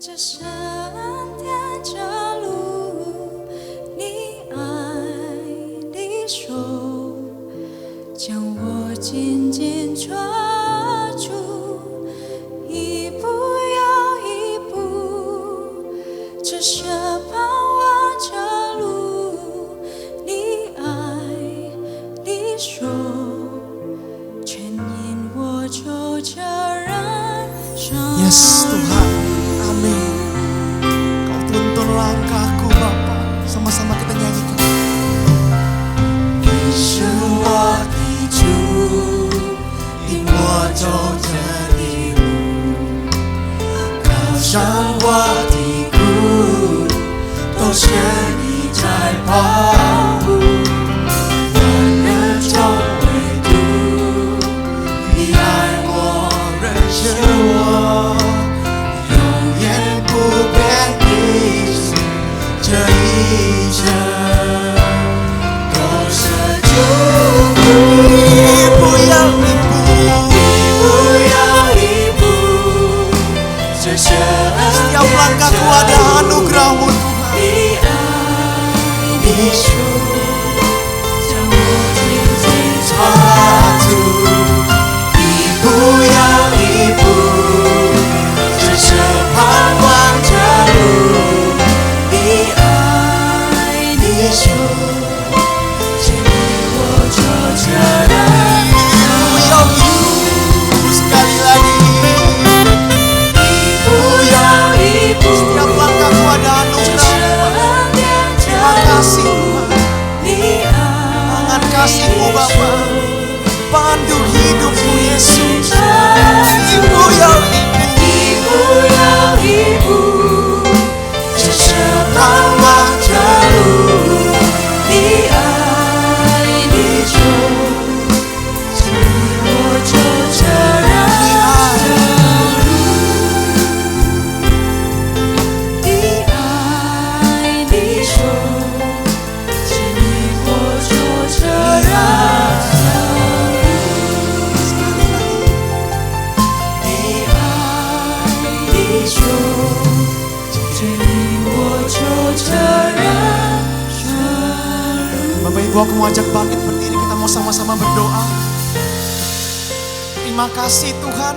这山天着路，你爱的手将我紧紧抓住，一步又一步，这是盼望着路，你爱的手牵引我走这人生。 Yes Tuhan, amin. Kau tuntun langkahku Bapa. Sama-sama kita nyanyikan. 你是我的主，引我走这的路，高山或低谷，都是你在保护。万人中唯独你爱我，认识我，永远不变的是这一生。 一步又一步，setiap langkahku ada anugerah-Mu Tuhan. Sekali lagi. Setiap langkahku ada anugerah. Terima kasih Tuhan. Tangan kasih-Mu Bapa pandu hidupku Yesus. Ibu yang ibu, 这是盼望着路，你爱的手牵引我走这人生路，你爱的手牵引我走这人生路，你爱的手。 Bapak Ibu, aku mau ajak bangkit berdiri, kita mau sama-sama berdoa. Terima kasih Tuhan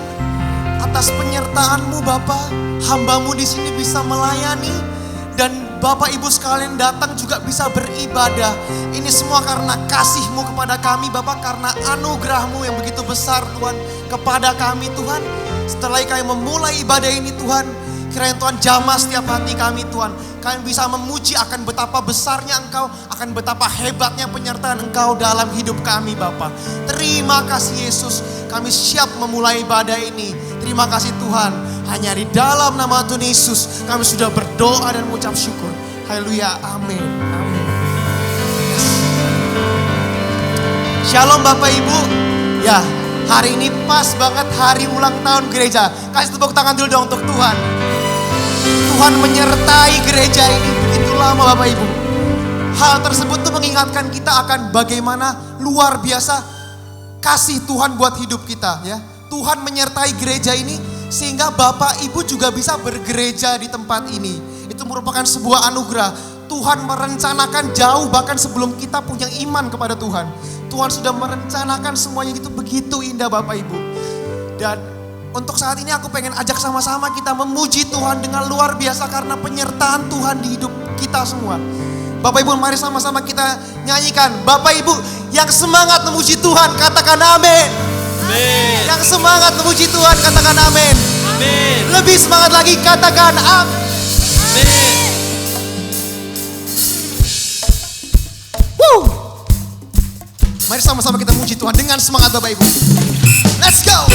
atas penyertaan-Mu Bapa. Hamba-Mu di sini bisa melayani dan Bapak Ibu sekalian datang juga bisa beribadah. Ini semua karena kasih-Mu kepada kami Bapa, karena anugerah-Mu yang begitu besar Tuhan kepada kami Tuhan. Setelah kami memulai ibadah ini Tuhan, kiranya Tuhan jamah setiap hati kami Tuhan. Kami bisa memuji akan betapa besarnya Engkau, akan betapa hebatnya penyertaan Engkau dalam hidup kami Bapa. Terima kasih Yesus, kami siap memulai ibadah ini. Terima kasih Tuhan, hanya di dalam nama Tuhan Yesus kami sudah berdoa dan mengucap syukur. Haleluya, amin. Amin. Yes. Shalom Bapak Ibu. Ya, hari ini pas banget hari ulang tahun gereja. Kasih tepuk tangan dulu dong untuk Tuhan. Tuhan menyertai gereja ini begitu lama Bapak Ibu. Hal tersebut tuh mengingatkan kita akan bagaimana luar biasa kasih Tuhan buat hidup kita ya. Tuhan menyertai gereja ini sehingga Bapak Ibu juga bisa bergereja di tempat ini. Itu merupakan sebuah anugerah. Tuhan merencanakan jauh bahkan sebelum kita punya iman kepada Tuhan. Tuhan sudah merencanakan semuanya itu begitu indah Bapak Ibu. Dan untuk saat ini aku pengen ajak sama-sama kita memuji Tuhan dengan luar biasa karena penyertaan Tuhan di hidup kita semua. Bapak Ibu, mari sama-sama kita nyanyikan. Bapak Ibu yang semangat memuji Tuhan katakan amin. Amin. Yang semangat memuji Tuhan katakan amin. Amin. Lebih semangat lagi katakan amin. Amin. Woo. Mari sama-sama kita memuji Tuhan dengan semangat Bapak Ibu. Let's go.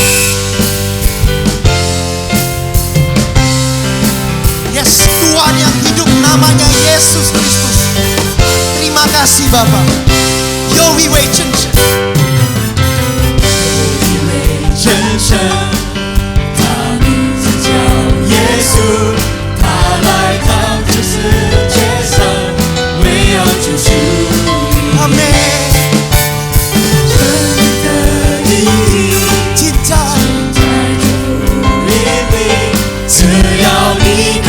Yes, Tuhan yang hidup namanya Yesus Kristus. Terima kasih Bapa. Yo we wait 真神，真神，他名字叫耶稣，他来到这世界上，为要救赎。阿门。真的意义，记在在主里，只要你。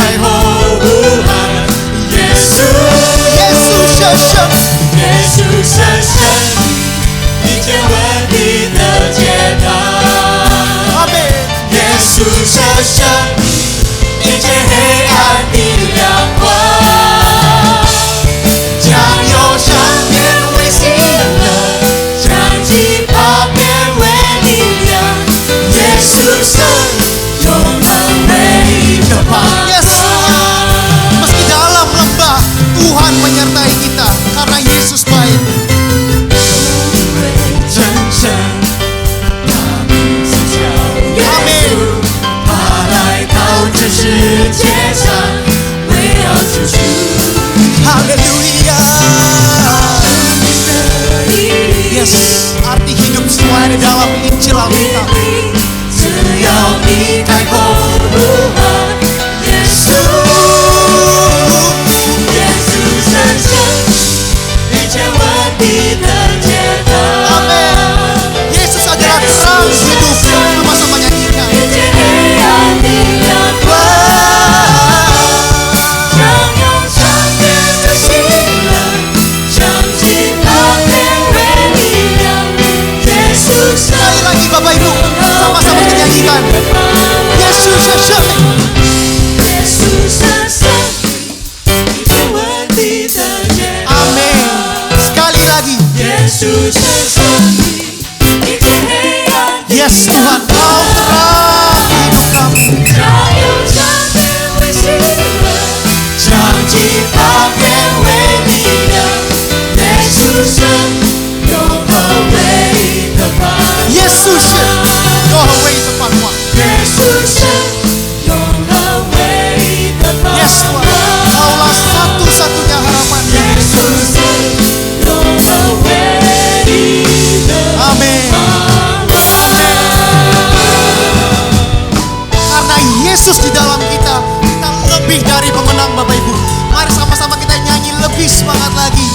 semangat lagi.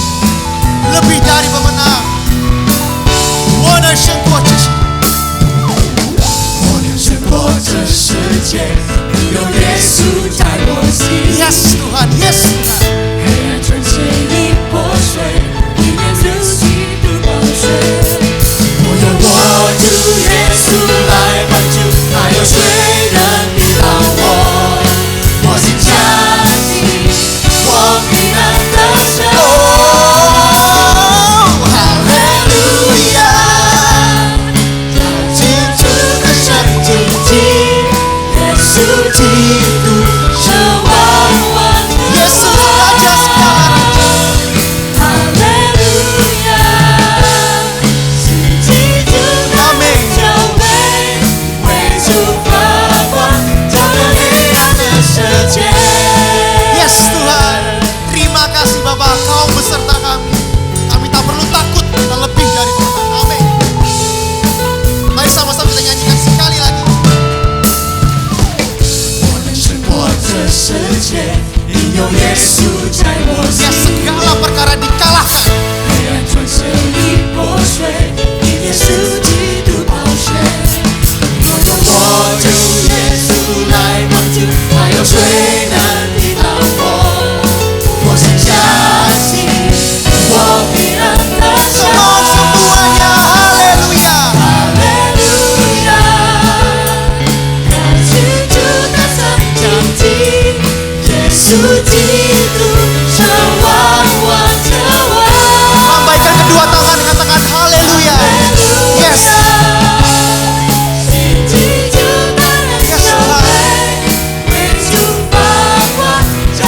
Lebih dari pemenang. 我能胜过这些。我能胜过这世界，你有耶稣在我心。 Yes Tuhan, yes Tuhan. 黑暗全线已破碎，里面自己的宝血。我有我主耶稣来帮助，还有谁能抵挡我？我心相信，我必然得胜。基督是万万耶稣raja segala raja. 哈利路亚，是基督的教会，为主发光，照亮黑暗的世界。 Yes Tuhan, terima kasih Bapa, Kau beserta kami. Kami tak perlu takut, kita lebih dari pemenang. Amin. Mari sama-sama kita nyanyikan sekali lagi. 这世界因有耶稣在我心， Ya segala perkara dikalahkan. 黑暗转身已破碎，因耶稣基督宝血。我有我主耶稣来帮助，还有谁能抵挡我？我心相信，我必然得胜。 Semuanya, haleluya. 哈利路亚，感谢主的圣经记。 耶稣基督是万万之王。 Lambaikan kedua tangan, katakan haleluya. Yes. Yes Tuhan.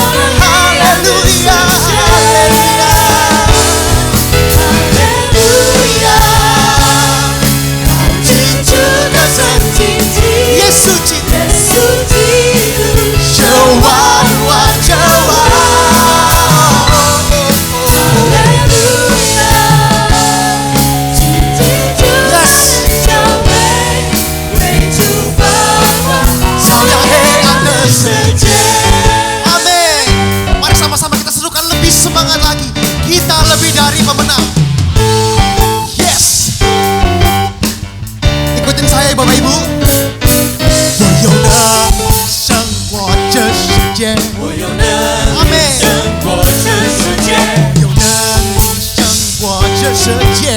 Haleluya, haleluya. Yesus基督是万万之王。 Semangat lagi, kita lebih dari pemenang. Yes. Ikutin saya Bapak Ibu. 我有能胜过这世界，我有能力胜过这世界，有能力胜过这世界，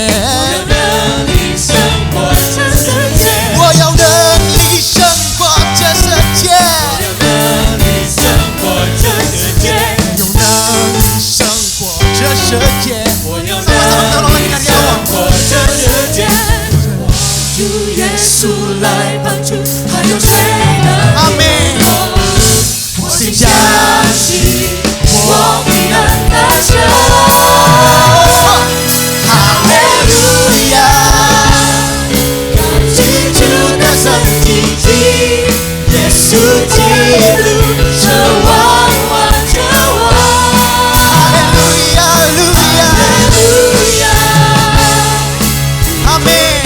有能力胜过这世界，我有能力胜过这世界，有能力胜过这世界，有能力胜过这世界。我有能 Sama-sama kita ulang lagi 力 dari 胜 awal. 过这世界。主耶稣来帮助，还有谁能抵挡我？我心相信，我必然得胜。哈利路亚，感谢主的圣经记，耶稣基督是万万之王。Haleluya, haleluya. 哈利路亚， Amin.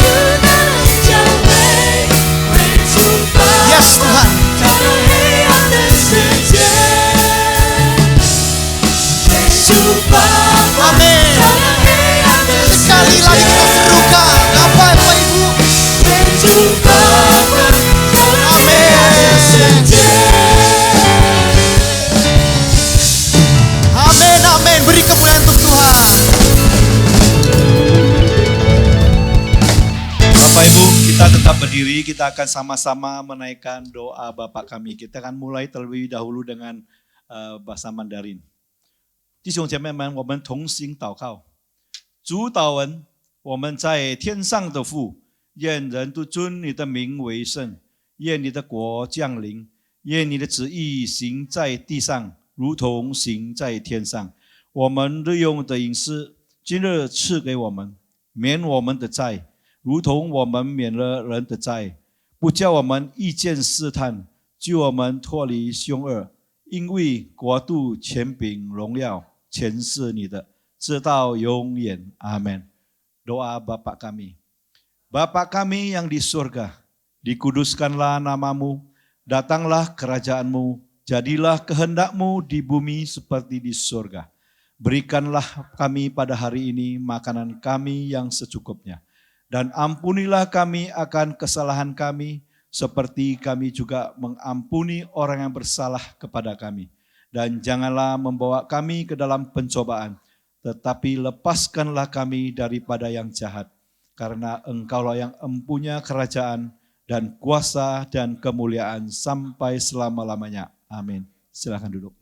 Yes Tuhan. 照亮黑暗的世界，耶稣发光， Amin. 照亮黑暗的世 Sekali lagi kita 界， serukan. Apa Bapak Ibu? 耶稣发光，照亮黑暗的世界。 Amin, amin. Beri kemuliaan untuk Tuhan. Bapak Ibu, kita tetap berdiri, kita akan sama-sama menaikkan doa Bapa kami. Kita akan mulai terlebih dahulu dengan bahasa Mandarin. 弟兄姐妹们，我们同心祷告。主祷文，我们在天上的父，愿人都尊你的名为圣，愿你的国降临，愿你的旨意行在地上，如同行在天上。我们日用的饮食，今日赐给我们，免我们的债。 如同我们免了人的债，不叫我们遇见试探，救我们脱离凶恶。因为国度、权柄、荣耀，全是你的，直到永远。阿们。Doa Bapa kami. Bapa kami yang di surga, dikuduskanlah namamu, datanglah kerajaanmu, jadilah kehendakmu di bumi seperti di surga. Berikanlah kami pada hari ini makanan kami yang secukupnya. Dan ampunilah kami akan kesalahan kami, seperti kami juga mengampuni orang yang bersalah kepada kami. Dan janganlah membawa kami ke dalam pencobaan, tetapi lepaskanlah kami daripada yang jahat. Karena Engkaulah yang empunya kerajaan dan kuasa dan kemuliaan sampai selama-lamanya. Amin. Silakan duduk.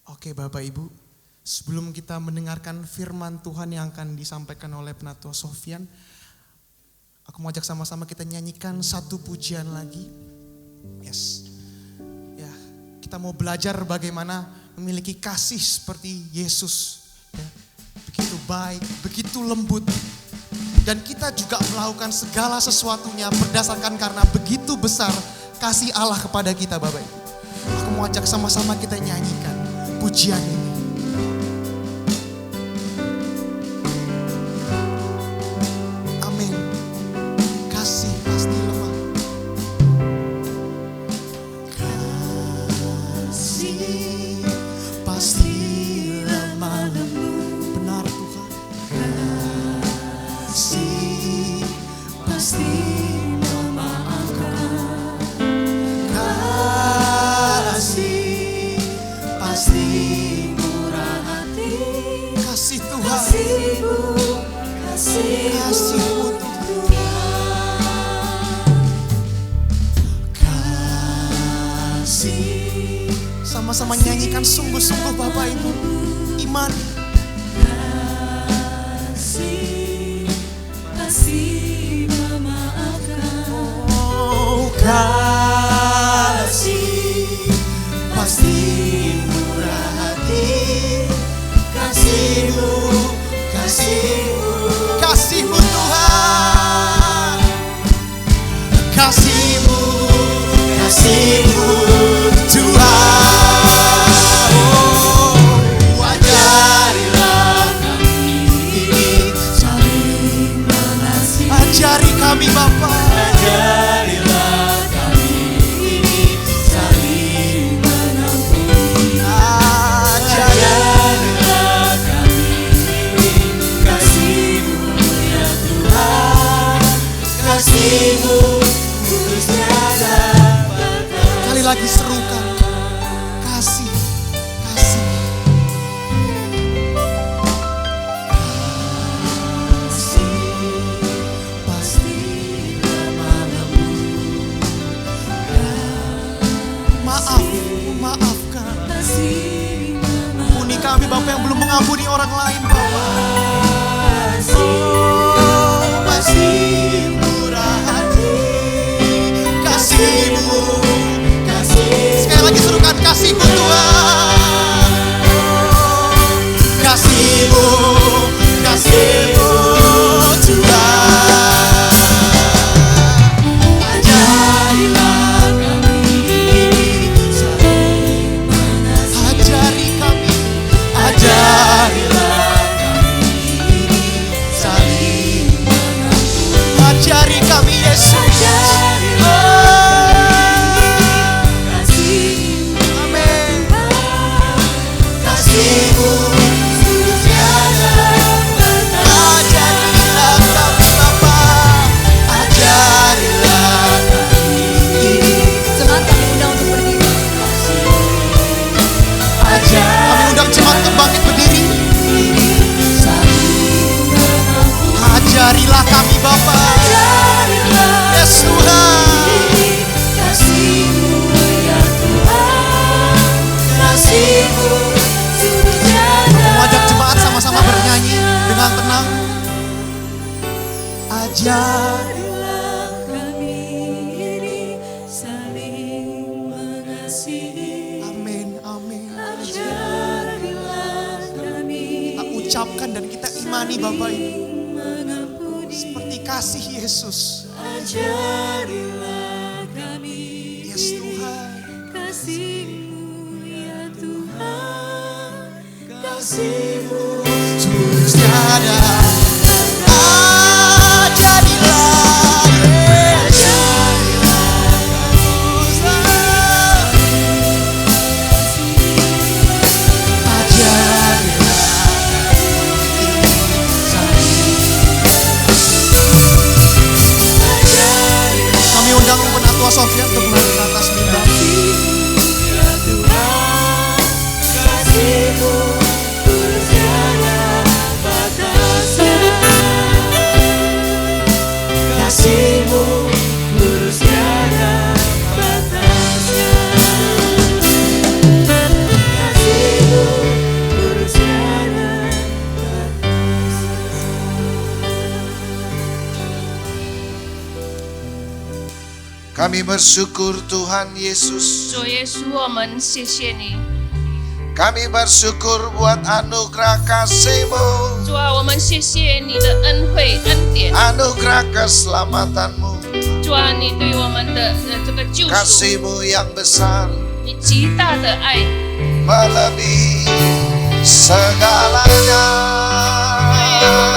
Oke Bapak Ibu, sebelum kita mendengarkan firman Tuhan yang akan disampaikan oleh Penatua Sofyan, aku mau ajak sama-sama kita nyanyikan satu pujian lagi. Yes. Ya, kita mau belajar bagaimana memiliki kasih seperti Yesus. Ya, begitu baik, begitu lembut. Dan kita juga melakukan segala sesuatunya berdasarkan karena begitu besar kasih Allah kepada kita Bapak Ibu. Aku mau ajak sama-sama kita nyanyikan pujian ini. Amin. Kasih pasti lemah. Kasih pasti lemah lembut. Benar Tuhan. Kasih pasti memaafkan. Kasih pasti murah hati. Kasih Tuhan. Kasih-Mu Tuhan. Kasih. Sama-sama nyanyikan sungguh-sungguh Bapak Ibu. Iman. Kasih memaafkan. Oh, kasih pasti murah hati. Kasih-Mu, kasih-Mu, kasih-Mu Tuhan. Kasih-Mu, kasih-Mu Tuhan. Oh, ajarilah kami ini saling mengasihi. Ajari kami Bapa. Ajarilah kami ini saling mengampuni. Ajarilah kami ini kasih-Mu ya Tuhan. Kasih-Mu tulus tiada batas. Kali lagi serukan. Kasih, kasih. Pasti lemah lembut. Maaf, maafkan. Ampuni kami Bapak yang belum mengampuni orang lain Bapak. Oh, masih murah hati. Kasih-Mu, kasih. Sekali lagi serukan kasih-Mu Tuhan. Kasih-Mu, kasih-Mu Tuhan. Ajarilah kami ini saling mengasihi. Ajari kami, ajarilah kami ini saling mengampuni. Ajari kami Yesus. Amin. Kasih-Mu tiada batas. Ajarilah kami Bapa. Ajarilah kami ini. Jemaat kami undang untuk berdiri. Kami undang jemaat untuk bangkit berdiri. Ajarilah kami Bapa. Yes Tuhan. Kasih-Mu ya Tuhan. Kasih-Mu sungguh tiada. Mengajak jemaat sama-sama bernyanyi dengan tenang. Ajarilah kami ini saling mengasihi. Amin, amin. Ajarilah kami Kita ucapkan dan kita imani Bapak Ibu. mengampuni. Seperti kasih Yesus. Ajarilah kami Yes Tuhan. kasih-Mu ya Tuhan. Kasih-Mu Tulus tiada. Ajarilah Yesus. Kami bersyukur Tuhan Yesus. 主耶稣，我们谢谢你。 Kami bersyukur buat anugerah kasih-Mu, 主啊，我们谢谢你的恩惠恩典。 anugerah keselamatan-Mu, 主啊，你对我们的这个救赎， kasih-Mu yang besar 你极大的爱， melebihi segalanya. 对我们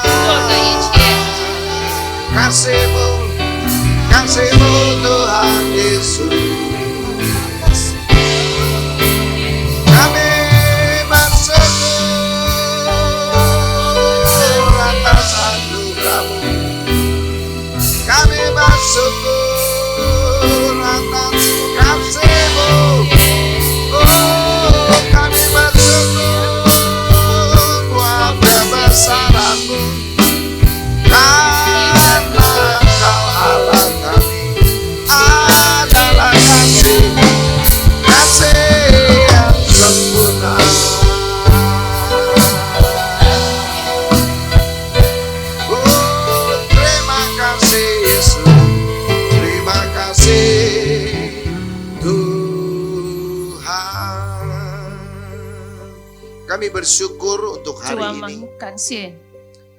做的一切。 Kasih-Mu, kasih-Mu Tuhan Yesus. Kami bersyukur atas anugerah-Mu. Kami bersyukur atas kasih-Mu. Oh, kami bersyukur buat kebesaran-Mu. Karena Engkau Allah kami adalah kasih, kasih yang sempurna. Oh, terima kasih Yesus, terima kasih Tuhan. Kami bersyukur untuk 主啊， hari 我 ini. 们感谢。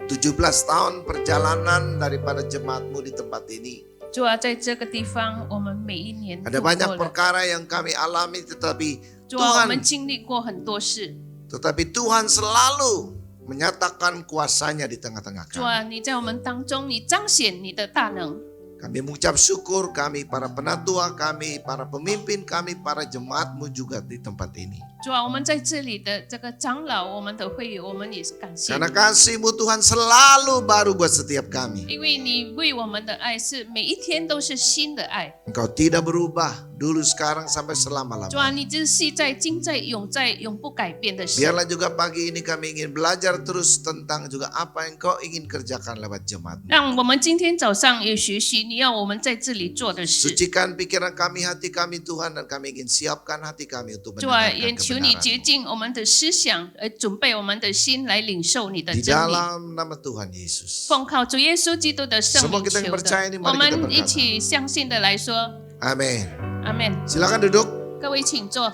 17 tahun perjalanan daripada jemaat-Mu di tempat ini. 主啊，在这个地方，我们每一年 Ada 度过 banyak 了。 perkara yang kami alami, tetapi 主啊，我 Tuhan 们经历过很多事。 tetapi Tuhan selalu menyatakan kuasanya di tengah-tengah 主 kami. 啊，你在我们当中，你彰显你的大能。 Kami mengucap syukur, kami para penatua, kami para pemimpin, kami para jemaat-Mu juga di tempat ini. 主啊，我们在这里的这个长老，我们的会友，我们也是感谢 Karena 你， kasih-Mu Tuhan selalu baru buat setiap kami. 因为你为我们的爱是每一天都是新的爱。 Engkau tidak berubah dulu, sekarang, sampai 主 selama-lamanya. 啊，你这是在今在永在永不改变的神。 Biarlah juga pagi ini kami ingin belajar terus tentang juga apa yang Kau ingin kerjakan lewat jemaat. 让我们今天早上也学习你要我们在这里做的事。 Sucikan pikiran kami, hati kami Tuhan, dan kami ingin siapkan hati kami untuk 主啊， mendengarkan 也求你洁 kebenaran. 净我们的思想，准备我们的心来领受你的 Di 真理。 dalam nama Tuhan Yesus. 奉靠主耶稣基督的圣 Semua 名 kita yang 求 percaya 的 ini，mari 我 kita 们 berkata. 一起相信的来说， Amin. 阿门。 Silakan duduk. 各位请坐。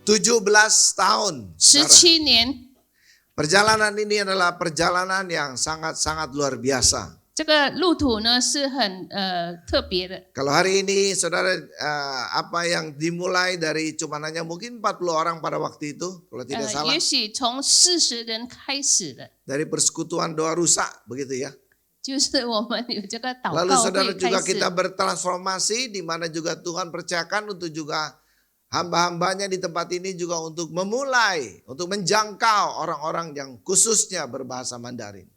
17 tahun. Saudara. 17年， Perjalanan ini adalah perjalanan yang sangat-sangat luar biasa. 这个路途呢是很特别的。 Kalau hari ini saudara apa yang dimulai dari cuma hanya mungkin 40 orang pada waktu itu, kalau tidak salah. 也许从40人开始的， Dari persekutuan doa rusak, begitu ya. 就是我们有这个祷 Lalu 告 saudara 会开 juga 始。 kita bertransformasi, di mana juga Tuhan percayakan untuk juga hamba-hambanya di tempat ini juga untuk memulai, untuk menjangkau orang-orang yang khususnya berbahasa Mandarin.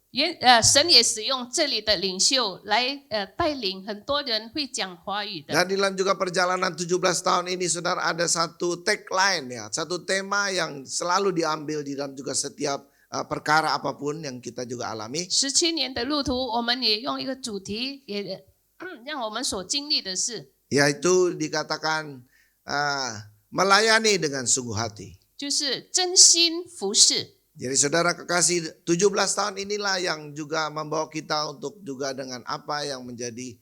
神也使用这里的领袖来带领很多人会讲华语的。 Dan dalam juga perjalanan 17 tahun ini saudara ada satu tagline ya, satu tema yang selalu diambil di dalam juga setiap perkara apapun yang kita juga alami. 17年的路途，我们也用一个主题，也让我们所经历的事， Yaitu dikatakan melayani dengan sungguh hati. 就是真心服侍。 Jadi saudara kekasih, 17 tahun inilah yang juga membawa kita untuk juga dengan apa yang menjadi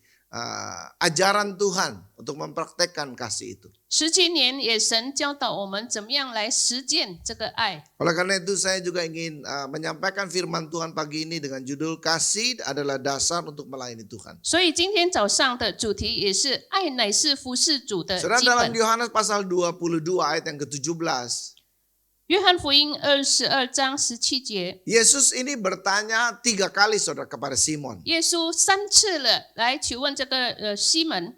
ajaran Tuhan untuk mempraktekkan kasih itu. 17年也神教导我们怎么样来实践这个爱。 Oleh karena itu saya juga ingin menyampaikan firman Tuhan pagi ini dengan judul kasih adalah dasar untuk melayani Tuhan. 所以今天早上的主题也是爱乃是服侍主的 Saudara 基 dalam 本。 Yohanes pasal 22 ayat yang ke-17. 约翰福音22章17节， Yesus ini bertanya 3 kali saudara kepada Simon. 耶稣3次了来求问这个西门。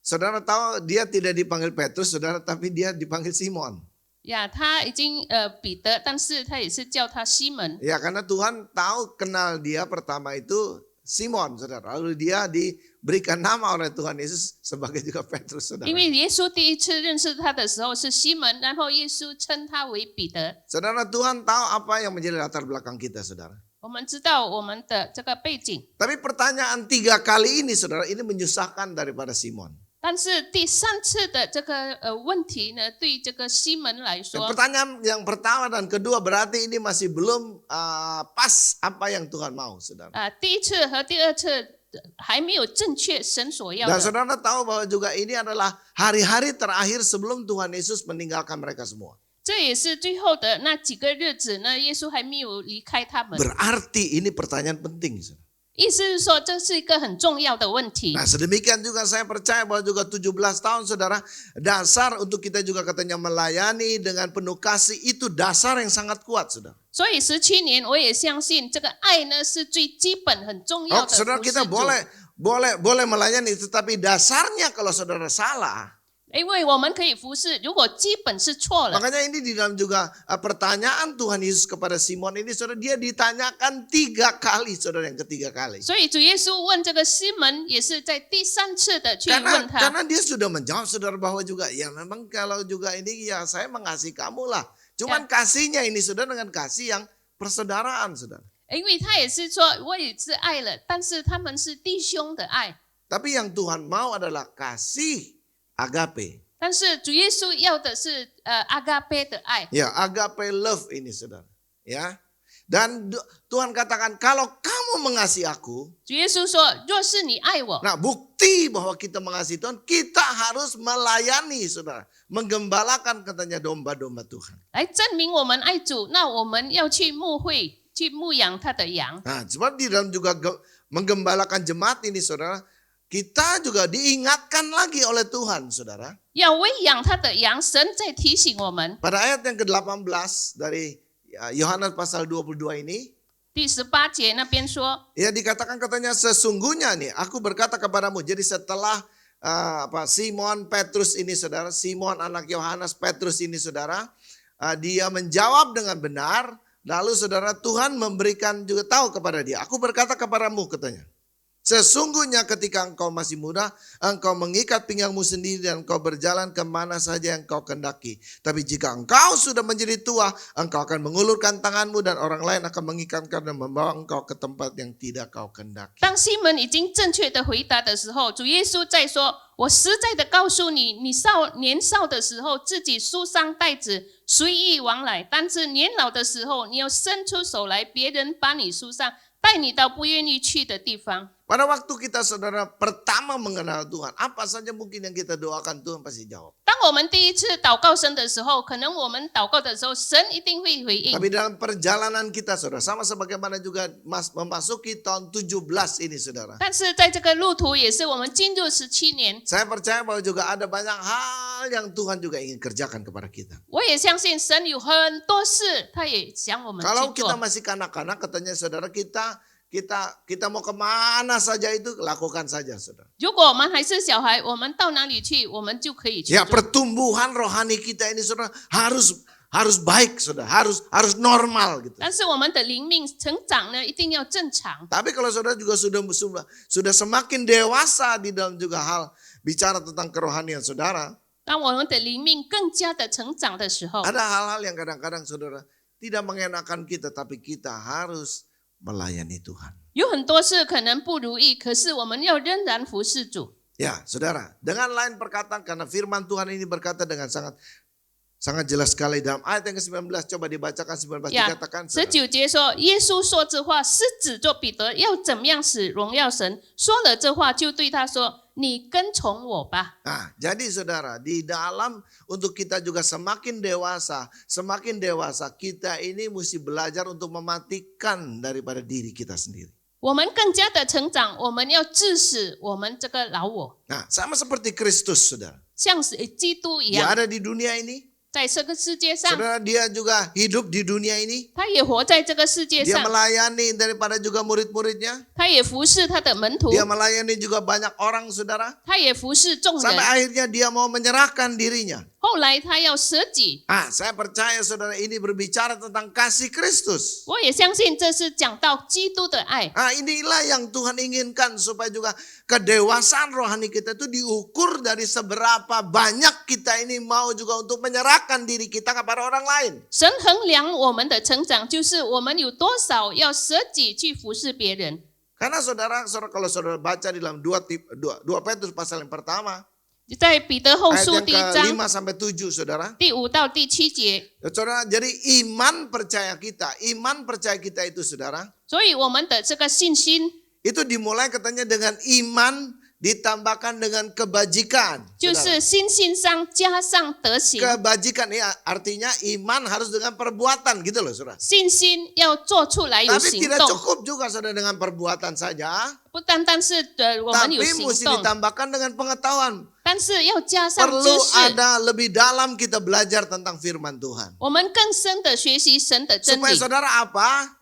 Saudara tahu dia tidak dipanggil Petrus saudara, tapi dia dipanggil Simon. 呀，他已经彼得，但是他也是叫他西门。 Ya karena Tuhan tahu kenal dia pertama itu Simon saudara. Lalu dia diberikan nama oleh Tuhan Yesus sebagai juga Petrus saudara. 因为耶稣第一次认识他的时候是西门，然后耶稣称他为彼得。 Saudara Tuhan tahu apa yang menjadi latar belakang kita saudara. 我们知道我们的这个背景， Tapi pertanyaan 3 kali ini saudara ini menyusahkan daripada Simon. 但是第3次的这个问题呢，对这个西门来 Dan 说， pertanyaan yang pertama dan kedua berarti ini masih belum pas apa yang Tuhan mau saudara. 第一次和第二次还没有正确神所要 Dan 的。 saudara tahu bahwa juga ini adalah hari-hari terakhir sebelum Tuhan Yesus meninggalkan mereka semua. 这也是最后的那几个日子呢，耶稣还没有离开他们。 Berarti ini pertanyaan penting. 意思是说，这是一个很重要的问题。 Nah sedemikian juga saya percaya bahwa juga 17 tahun saudara, dasar untuk kita juga katanya melayani dengan penuh kasih itu dasar yang sangat kuat saudara. 所以17年，我也相信这个爱呢是最基本、很重要 Oh 的 saudara 服侍 kita 主。 boleh melayani tetapi dasarnya kalau saudara salah. 因为我们可以服侍，如果基本是错了， Makanya ini di dalam juga pertanyaan Tuhan Yesus kepada Simon ini saudara, dia ditanyakan 3 kali saudara, yang ketiga kali. 所以主耶稣问这个西门，也是在第3次的去问他。 Karena dia sudah menjawab saudara bahwa juga ya memang kalau juga ini ya saya mengasihi kamu lah. Cuman kasihnya ini saudara dengan kasih yang persaudaraan saudara. 因为他也是说，我也是爱了，但是他们是弟兄的爱。 Tapi yang Tuhan mau adalah kasih agape. 但是主耶稣要的是阿嘎贝的爱。 Ya, agape love ini saudara. Ya. Dan Tuhan katakan kalau kamu mengasihi aku, 主耶稣说，若是你爱我， nah bukti bahwa kita mengasihi Tuhan, kita harus melayani saudara. Menggembalakan katanya domba-domba Tuhan. 来证明我们爱主，那我们要去牧会，去牧养他的羊。 Nah, sebab di dalam juga menggembalakan jemaat ini saudara, kita juga diingatkan lagi oleh Tuhan saudara. 要喂养他的羊，神在提醒我们。 Pada ayat yang ke-18 dari Yohanes pasal 22 ini, 第18节那边说， ya dikatakan katanya sesungguhnya nih aku berkata kepadamu. Jadi setelah Simon Petrus ini saudara, Simon anak Yohanes Petrus ini saudara, dia menjawab dengan benar. Lalu saudara Tuhan memberikan juga tahu kepada dia. Aku berkata kepadamu katanya. Sesungguhnya ketika engkau masih muda, engkau mengikat pinggangmu sendiri dan engkau berjalan kemana saja yang engkau kehendaki. Tapi jika engkau sudah menjadi tua, engkau akan mengulurkan tanganmu dan orang lain akan mengikatkan dan membawa engkau ke tempat yang tidak kau kehendaki. 当西门已经正确的回答的时候，主耶稣在说：“我实在的告诉你，你年少的时候自己束上带子，随意往来；但是年老的时候，你要伸出手来，别人把你束上，带你到不愿意去的地方。” Pada waktu kita saudara pertama mengenal Tuhan, apa saja mungkin yang kita doakan Tuhan pasti jawab. 当我们第一次祷告神的时候，可能我们祷告的时候，神一定会回应。 Tapi dalam perjalanan kita saudara, sama sebagaimana juga memasuki tahun 17 ini saudara. 但是在这个路途，也是我们进入17年， Saya percaya bahwa juga ada banyak hal yang Tuhan juga ingin kerjakan kepada kita. 我也相信神有很多事，他也想我们 Kalau 去 kita 做。 masih kanak-kanak katanya saudara, kita mau kemana saja itu lakukan saja saudara. 如果我们还是小孩，我们到哪里去，我们就可以去 Ya 做。 pertumbuhan rohani kita ini saudara harus baik saudara, harus normal gitu. 但是我们的灵命成长呢，一定要正常。 Tapi kalau saudara juga sudah semakin dewasa di dalam juga hal bicara tentang kerohanian saudara, 当我们的灵命更加的成长的时候， ada hal-hal yang kadang-kadang saudara tidak mengenakan kita, tapi kita harus melayani Tuhan. 有很多事可能不如意，可是我们要仍然服侍主。 Ya, saudara, dengan lain perkataan karena firman Tuhan ini berkata dengan sangat jelas sekali dalam ayat yang ke-19, coba dibacakan 19 呀 dikatakan. Saudara. 19节说，耶稣说这话是指着彼得要怎么样使荣耀神。说了这话，就对他说：“你跟从我吧。” Nah, jadi saudara, di dalam untuk kita juga semakin dewasa, kita ini mesti belajar untuk mematikan daripada diri kita sendiri. 我们更加的成长，我们要致死我们这个老我， Nah, sama seperti Kristus, saudara. 像是基督一 Dia 样， ada di dunia ini, 在这个世界上， saudara, dia juga hidup di dunia ini. 他也活在这个世界 Dia 上， melayani daripada juga murid-muridnya. 他也服侍他的门徒， Dia melayani juga banyak orang, saudara. 他也服侍众 Sampai 人。 akhirnya dia mau menyerahkan dirinya. 后来他要舍己， Saya percaya saudara ini berbicara tentang kasih Kristus. 我也相信这是讲到基督的爱。 Inilah yang Tuhan inginkan supaya juga kedewasaan rohani kita itu diukur dari seberapa banyak kita ini mau juga untuk menyerahkan diri kita kepada orang lain. 神衡量我们的成长，就是我们有多少要舍己去服侍别人。 Karena saudara kalau saudara baca di dalam 2 Petrus pasal yang pertama, 在彼得后 ayat 书 yang 第1章 ke-5 sampai 7 saudara. 第5到第7节， Saudara, jadi iman percaya kita itu saudara, 所以我们的这个信心， itu dimulai katanya dengan iman ditambahkan dengan kebajikan. 就 Saudara. 是心性上加上德行。 Kebajikan ini artinya iman harus dengan perbuatan gitu loh saudara. 信心要做出来有 Tapi 行 tidak 动， cukup juga saudara dengan perbuatan saja. 不单单是我们有 Tapi 行 mesti 动， ditambahkan dengan pengetahuan. 但是要加上 Perlu 知识。 ada lebih dalam kita belajar tentang firman Tuhan. 我们更深的学习神的真 Supaya 理， saudara apa?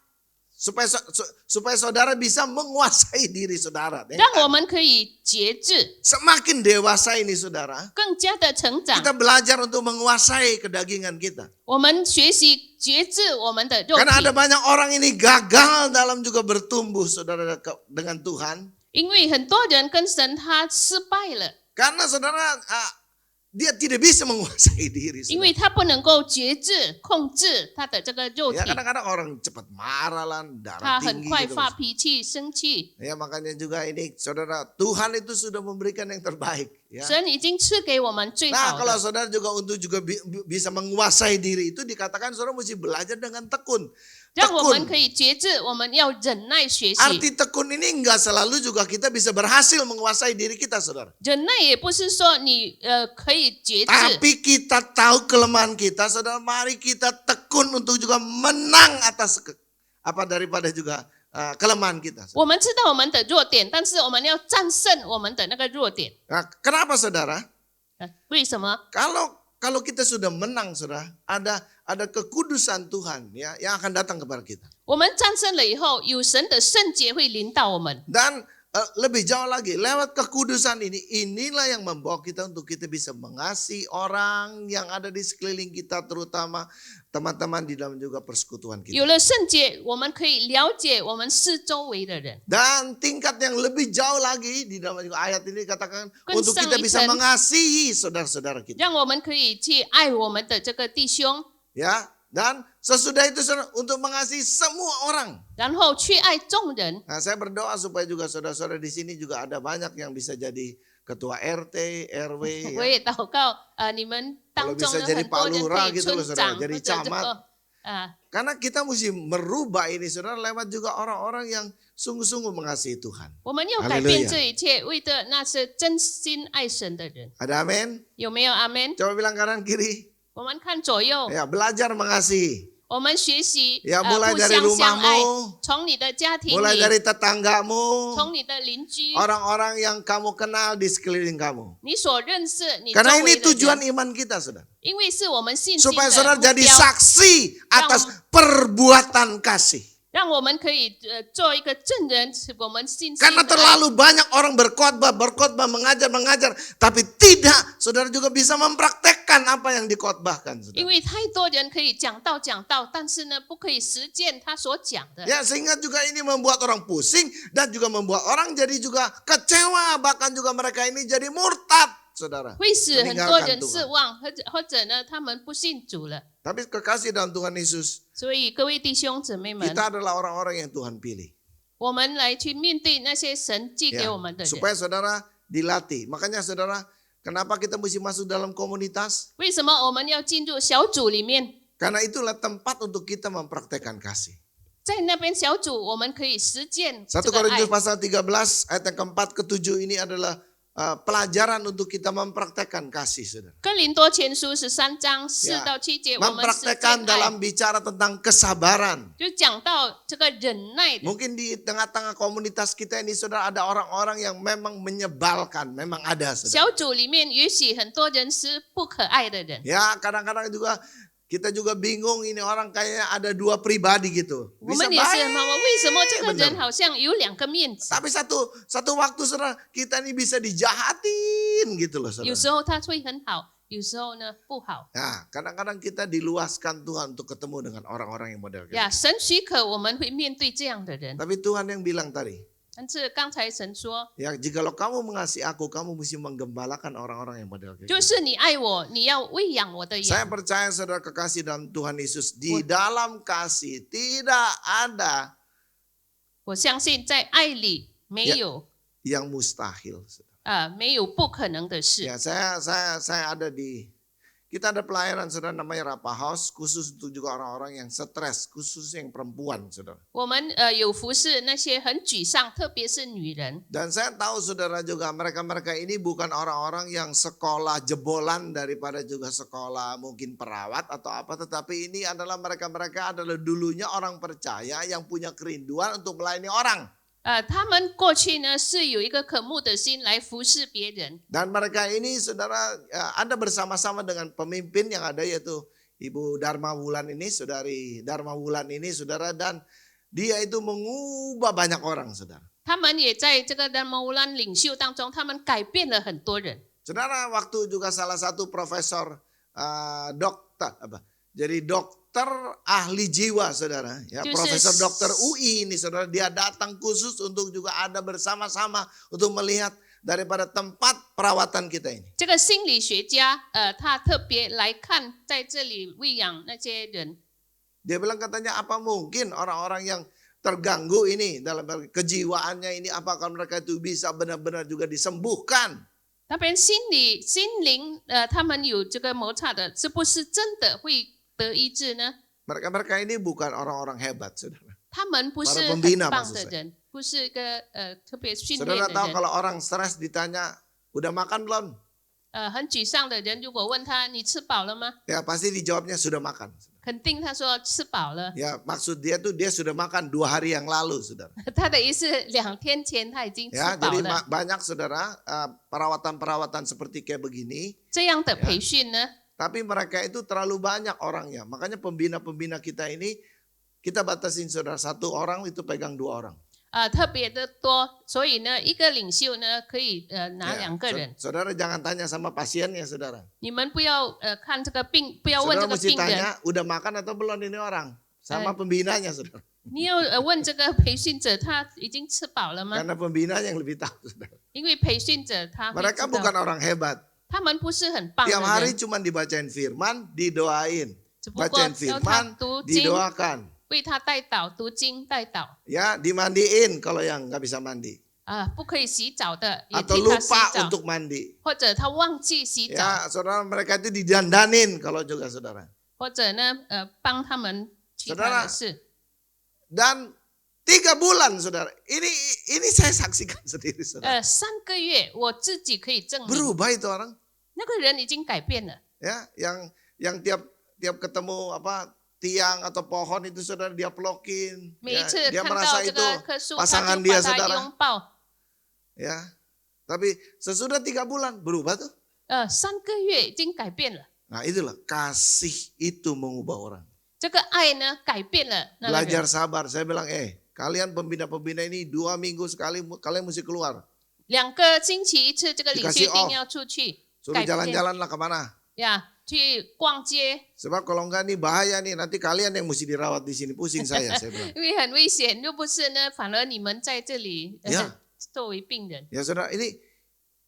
Supaya saudara bisa menguasai diri saudara. 让我们可以节制， Semakin dewasa ini saudara, 更加的成长。 kita belajar untuk menguasai kedagingan kita. 我们学习节制我们的肉 Karena ada 体， banyak orang ini gagal dalam juga bertumbuh saudara dengan Tuhan. 因为很多人跟神他失败了， Karena saudara dia tidak bisa menguasai diri. 因为 Saudara. 他不能够节制控制他的这个肉体 Ya，kadang-kadang orang cepat marah lah, 他 darah 很 tinggi 快 gitu. 发脾气、生气。 Ya makanya juga ini saudara, Tuhan itu sudah memberikan yang terbaik. Ya. 神已经赐给我们最 Nah 好 kalau 的， saudara juga untuk juga bisa menguasai diri itu dikatakan saudara mesti belajar dengan tekun. 让我们 Tekun. 可以节制，我们要忍耐学习。 Arti tekun ini enggak selalu juga kita bisa berhasil menguasai diri kita saudara. 忍耐也不是说你可以节制， Tapi kita tahu kelemahan kita saudara, mari kita tekun untuk juga menang atas daripada juga kelemahan kita. 我们知道我们的弱点，但是我们要战胜我们的那个弱点。 Nah, kenapa saudara? 为什么？ Kalau kita sudah menang saudara, ada kekudusan Tuhan ya yang akan datang kepada kita. 我们战胜了以后，有神的圣洁会临到我们。 Dan lebih jauh lagi, lewat kekudusan inilah yang membawa kita untuk kita bisa mengasihi orang yang ada di sekeliling kita, terutama teman-teman di dalam juga persekutuan 有 kita. 了圣洁，我们可以了解我们四周围的人。 Dan tingkat yang lebih jauh lagi di dalam juga ayat ini katakan Kan untuk kita sang bisa ikan. mengasihi saudara-saudara kita. 让我们可以去爱我们的这个弟兄， Ya, dan sesudah itu saudara, untuk mengasihi semua orang. 然后去爱众人。 Nah, saya berdoa supaya juga saudara-saudara di sini juga ada banyak yang bisa jadi ketua RT, RW. 我 Ya. 也祷告，你们当 Kalau 中 bisa 呢 jadi 很多 Pak 人 Lurah 可以 gitu loh 村 saudara, 长或 jadi 者这 camat. 个Karena kita mesti merubah ini saudara lewat juga orang-orang yang sungguh-sungguh mengasihi Tuhan. 我们要改变 Haleluya. 这一切，为的那些真心爱神的人。 Ada amin? 有没有阿门？ Coba bilang kanan kiri. 我们看左右， Ya, belajar mengasihi. 我们学习 Ya, mulai 互 dari 相相爱 rumahmu,，从你的家庭 mulai 里， dari tetanggamu, 从你的邻居， orang-orang yang kamu kenal di sekeliling kamu. 你所认识你周 Karena 围 ini 的 tujuan 人， iman kita saudara. 因为是我们信心 Supaya 的 saudara 目 jadi 标， saksi atas perbuatan kasih. 让我们可以做一个证人，我们信心 Karena 的爱。 terlalu banyak orang berkhotbah, mengajar, tapi tidak saudara juga bisa mempraktekkan apa yang dikhotbahkan. 因 Saudara. 为太多人可以讲道，但是呢，不可以实践他所讲的。 Ya, sehingga juga ini membuat orang pusing dan juga membuat orang jadi juga kecewa, bahkan juga mereka ini jadi murtad, saudara. 会使很多 Meninggalkan 人 Tuhan. 失望，或者呢，他们不信主了。 Tapi kekasih dalam Tuhan Yesus, 所以各位弟兄姊妹们， kita adalah orang-orang yang Tuhan pilih. 我们来去面对那些神寄给 Ya, 我们的人。 supaya saudara dilatih. Makanya saudara, kenapa kita mesti masuk dalam komunitas? 为什么我们要进入小组里面？ Karena itulah tempat untuk kita mempraktekkan kasih. 在那边小组，我们可以实践 1 这个爱 Korintus。pasal 13 ayat yang keempat ke-7 ini adalah pelajaran untuk kita mempraktekkan kasih, saudara. 哥林多前书13章4 Ya, 到7节，我们实践 mempraktekkan 爱， dalam bicara tentang kesabaran. 就讲到这个忍耐的。 Mungkin di tengah-tengah komunitas kita ini, saudara, ada orang-orang yang memang menyebalkan, memang ada, saudara. 小组里面也许很多人是不可爱的人， Ya, kadang-kadang juga kita juga bingung ini orang kayaknya ada dua pribadi gitu. 我 Bisa 们也是很 baik, 好玩，为什么这个 benar. 人好像有两个面子？ Tapi satu waktu saudara, kita ini bisa dijahatin gitu loh, 有 saudara. 时候他会很好，有时候呢不好。 Nah, kadang-kadang kita diluaskan Tuhan untuk ketemu dengan orang-orang yang model kayak 呀， gitu. 神许可我们会面对这样的人， Tapi Tuhan yang bilang tadi, 但是刚才神说， ya jikalau kamu mengasihi aku, kamu mesti menggembalakan orang-orang yang model kayak 就 gitu. 是你爱我，你要喂养我的 Saya 羊。 percaya saudara kekasih dalam Tuhan Yesus, di dalam kasih tidak ada 我相信在爱里没有 yang mustahil. 没有不可能的事。 Ya, saya ada di kita ada pelayanan saudara namanya Rapa House, khusus untuk juga orang-orang yang stres, khusus yang perempuan saudara. 我们有服侍那些很沮丧，特别是女人。 Dan saya tahu saudara juga mereka-mereka ini bukan orang-orang yang sekolah jebolan daripada juga sekolah mungkin perawat atau apa. Tetapi ini adalah mereka-mereka adalah dulunya orang percaya yang punya kerinduan untuk melayani orang. 他们过去呢是有一个渴慕的心来服侍别人。 Dan mereka ini saudara ada bersama-sama dengan pemimpin yang ada yaitu Ibu Dharma Wulan ini, saudari Dharma Wulan ini saudara. Dan dia itu mengubah banyak orang saudara. 他们也在这个的乌兰领袖当中，他们改变了很多人。 Saudara, waktu juga salah satu profesor dokter jadi dokter ahli jiwa saudara ya, profesor dokter UI ini saudara, dia datang khusus untuk juga ada bersama-sama untuk melihat daripada tempat perawatan kita ini. 这个心理学家他特别来看在这里喂养那些人。 Dia bilang katanya apa mungkin orang-orang yang terganggu ini dalam kejiwaannya ini apakah mereka itu bisa benar-benar juga disembuhkan? 那边心灵他们有这个摩擦的，是不是真的会得医治呢？ Mereka ini bukan orang-orang hebat saudara. 他们不是 Para 很 pembina 棒 maksud 的 saya. 人，不是一个特别训练 Saudara 的 tahu 人。 kalau orang stres ditanya udah makan belum? 很沮丧的人，如果问他你吃饱了吗？ Ya pasti dijawabnya sudah makan. 肯定他说吃饱了。 Ya maksud dia tuh dia sudah makan 2 hari yang lalu saudara. 他的意思2天前他已经吃 Ya 饱 jadi 了。 banyak saudara perawatan-perawatan seperti kayak begini. 这样的培训呢， Tapi mereka itu terlalu banyak orangnya. Makanya pembina-pembina kita ini kita batasin saudara, 1 orang itu pegang 2 orang. 特别的多，所以呢，一个领袖呢可以拿 Ya, 2个人。 saudara jangan tanya sama pasiennya saudara. 你们不要看这个病，不要问 Saudara 这个 mesti 病人， tanya udah makan atau belum ini orang. Sama pembinanya saudara. 你要问这个培训者他已经吃饱了吗？ Karena pembinanya yang lebih tahu saudara. 因为培训者他会 Mereka 知 bukan 道， orang hebat. 他们不是很棒的 Tiap hari 人， cuma dibacain firman, didoain. 只不过 Bacain 教他 firman, 读经， didoakan. 为他带祷，读经带祷。 Ya, dimandiin kalau yang nggak bisa mandi. 不可以洗澡的，也 Atau 替他洗 lupa 澡， untuk mandi. 或者他忘记洗澡， Ya, saudara mereka itu didandanin kalau juga saudara. 或者呢帮他们其他 Saudara 的事。 Dan 3 bulan saudara, ini saya saksikan sendiri saudara. 3个月我自己可以证明， Berubah itu orang. 那个人已经改变了。 Ya, yang tiap ketemu tiang atau pohon itu saudara dia pelokin. 每一 Ya, 次 dia 看 merasa 到这 itu 个棵树，他 pasangan 就 dia 把它 saudara. 拥抱。 Ya, tapi sesudah 3 bulan berubah tuh. 3个月已经改变了， Nah itulah kasih itu mengubah orang. 这个爱呢改变了那个 Belajar 人。 sabar. Saya bilang kalian pembina-pembina ini 2 minggu sekali kalian mesti keluar. 2个星期一次，这个领袖 Dikasih 一定要出去 Suruh 改变 jalan-jalan lah kemana. 呀，去逛街， Sebab kalau enggak nih bahaya nih. Nanti kalian yang mesti dirawat di sini. Pusing saya bilang. 因为很危险。又不是呢，反而你们在这里 Ya. 作为病人。 Ya saudara ini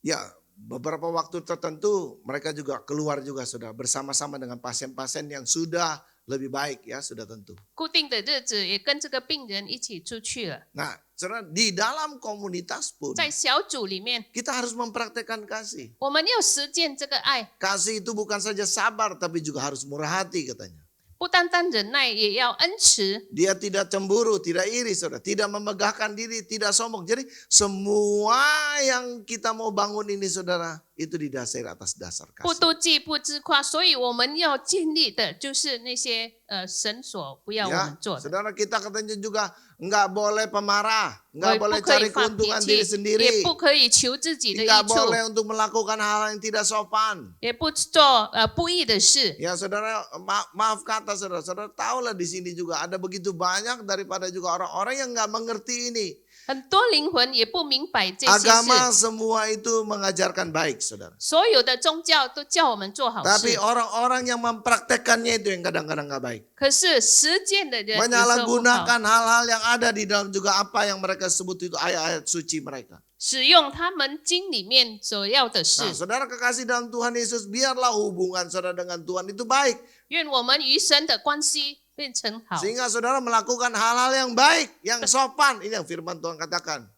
ya beberapa waktu tertentu mereka juga keluar juga saudara. Bersama-sama dengan pasien-pasien yang sudah lebih baik ya sudah tentu. 固定的日子也跟这个病人一起出去了， Nah saudara di dalam komunitas pun 在小组里面， kita harus mempraktekkan kasih. 我们要实践这个爱， Kasih itu bukan saja sabar tapi juga harus murah hati katanya. 不单单忍耐，也要恩慈。 Dia tidak cemburu, tidak iri saudara. Tidak memegahkan diri, tidak sombong. Jadi semua yang kita mau bangun ini saudara. Itu didasari atas dasar 不 kasih. 妒忌，不自夸，所以我们要建立的就是那些神所不要我 Ya, 们做的。 saudara kita katanya juga enggak boleh pemarah. 我 Enggak 也不 boleh 可以 cari 发脾 keuntungan 气 diri，sendiri. 也不可以求自己的益 Enggak 处， boleh untuk melakukan hal yang tidak sopan. 也不做不义的事。 Ya saudara, maaf kata saudara. Saudara tahulah di sini juga ada begitu banyak daripada juga orang-orang yang enggak mengerti ini. 很多灵魂也不明白这些 Agama 事， semua itu mengajarkan baik saudara. 所有的宗教都叫我们做好 Tapi 事， orang-orang yang mempraktekkannya itu yang kadang-kadang nggak baik. 可是实践的人有时候不好。 Menyalahgunakan hal-hal yang ada di dalam juga apa yang mereka sebut itu ayat-ayat suci mereka. 使用他们经里面所要的事 Nah,，saudara kekasih dalam Tuhan Yesus, biarlah hubungan saudara dengan Tuhan itu baik. 愿我们与神的关系变成好， Sehingga saudara melakukan hal-hal yang baik, yang sopan. Ini yang firman Tuhan katakan.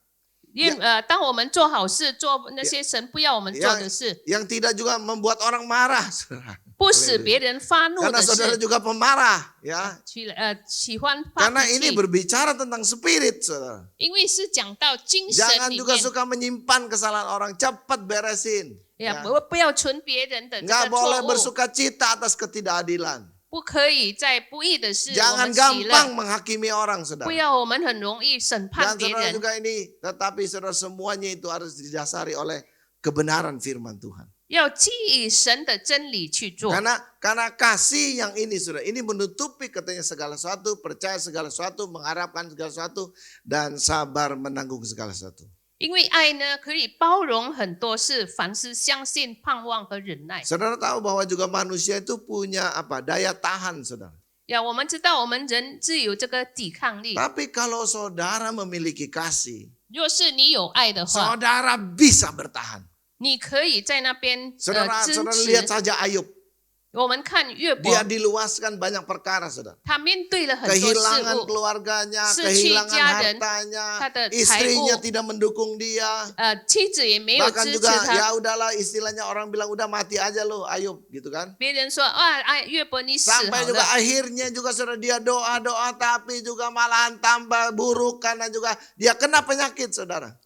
当我们做好事，做那些神不要我们做的事， Yang tidak juga membuat orang marah. Saudara. 不使别人发怒 Karena 的 saudara 事， juga pemarah, ya. 喜欢发 Karena 脾 ini 气， berbicara tentang spirit, saudara. 因为是讲到精神 Jangan 里 juga 面， suka menyimpan kesalahan orang, cepat beresin. 呀， Ya. 不要存别人的这 Nggak 个 boleh 错误， bersuka cita atas ketidakadilan. 不可以在不义的事我 Jangan 们喜 gampang 乐， menghakimi orang, 不 saudara. 要我们很容易审 Dan 判别 saudara 人。 juga ini, tetapi saudara semuanya itu harus didasari oleh kebenaran firman Tuhan. 要基于神的真理去做， Karena kasih yang ini sudah ini menutupi katanya segala sesuatu, percaya segala sesuatu, mengharapkan segala sesuatu, dan sabar menanggung segala sesuatu. 因为爱呢可以包容很多事，凡事相信、盼望和忍耐。 Saudara tahu bahwa juga manusia itu punya apa? Daya tahan, saudara. 呀，我们知道我们人是有这个抵抗力， Tapi kalau saudara memiliki kasih, 若是你有爱的话， saudara bisa bertahan. 你可以在那边 Saudara 支 lihat 持。 saja Ayub. 我们看约伯， Dia diluaskan banyak perkara, saudara. 他面对了很多事 Kehilangan 物， keluarganya, 失去 kehilangan 家人， hartanya, 他的财物， istrinya tidak mendukung dia. 妻子也没有 Bahkan 支持 juga 他。 ya udahlah istilahnya orang bilang udah mati aja lo Ayub gitu kan. 别人说啊，约伯你死好 Sampai juga 了， akhirnya juga saudara dia doa-doa tapi juga malahan tambah buruk karena juga dia kena penyakit saudara.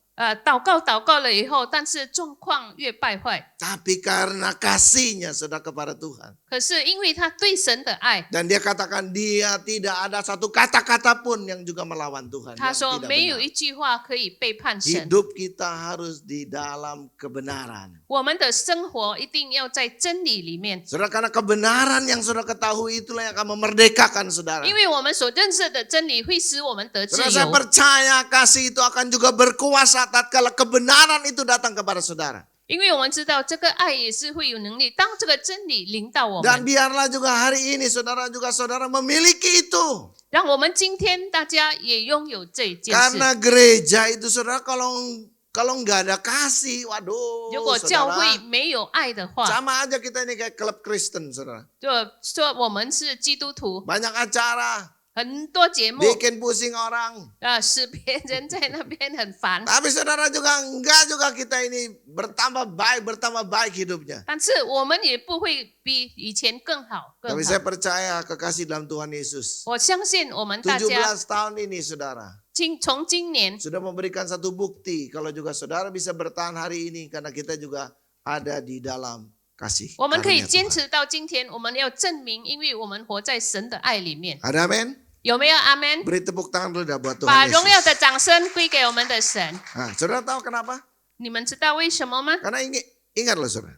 祷告了以后，但是状况越败坏。 Tapi karena kasihnya saudara kepada Tuhan. 可是因为他对神的爱， Dan dia katakan dia tidak ada satu kata-kata pun yang juga melawan Tuhan. 他 Yang 说 tidak 没有 benar. 一句话可以背叛神。 Hidup kita harus di dalam kebenaran. 我们的生活一定要在真理里面， Saudara karena kebenaran yang saudara ketahui itulah yang akan memerdekakan saudara. 因为我们所认识的真理会使我们得自 Saudara saya 由。 percaya kasih itu akan juga berkuasa tatkala kebenaran itu datang kepada saudara. 因为我们知道这个爱也是会有能力，当这个真理临到我 Dan 们， biarlah juga hari ini saudara memiliki itu. 让我们今天大家也拥有这一件事。 Karena gereja itu saudara kalau nggak ada kasih, waduh 如果教会 saudara. 没有爱的话， Sama aja kita ini kayak klub Kristen saudara. 就说我们是基督徒， Banyak acara, 很多节目 bikin pusing orang. 使别人在那边很烦。 Tapi saudara juga enggak juga kita ini bertambah baik hidupnya. 但是我们也不会比以前更好，更 Tapi 好 saya。percaya kekasih dalam Tuhan Yesus. 我相信我们大 17 家 tahun ini saudara. 从今年， Sudah memberikan satu bukti kalau juga saudara bisa bertahan hari ini karena kita juga ada di dalam kasih. 我们可以 karunia 坚 Tuhan. 持到今天，我们要证明，因为我们活在神的爱里面。 Ada amin? 有没有阿门？ Beri tepuk tangan dulu dah buat 把 Tuhan 荣耀 Yesus. 的掌声归给我们的神。 Nah, saudara tahu kenapa? 你们知道为什么吗？ Karena ingat loh saudara.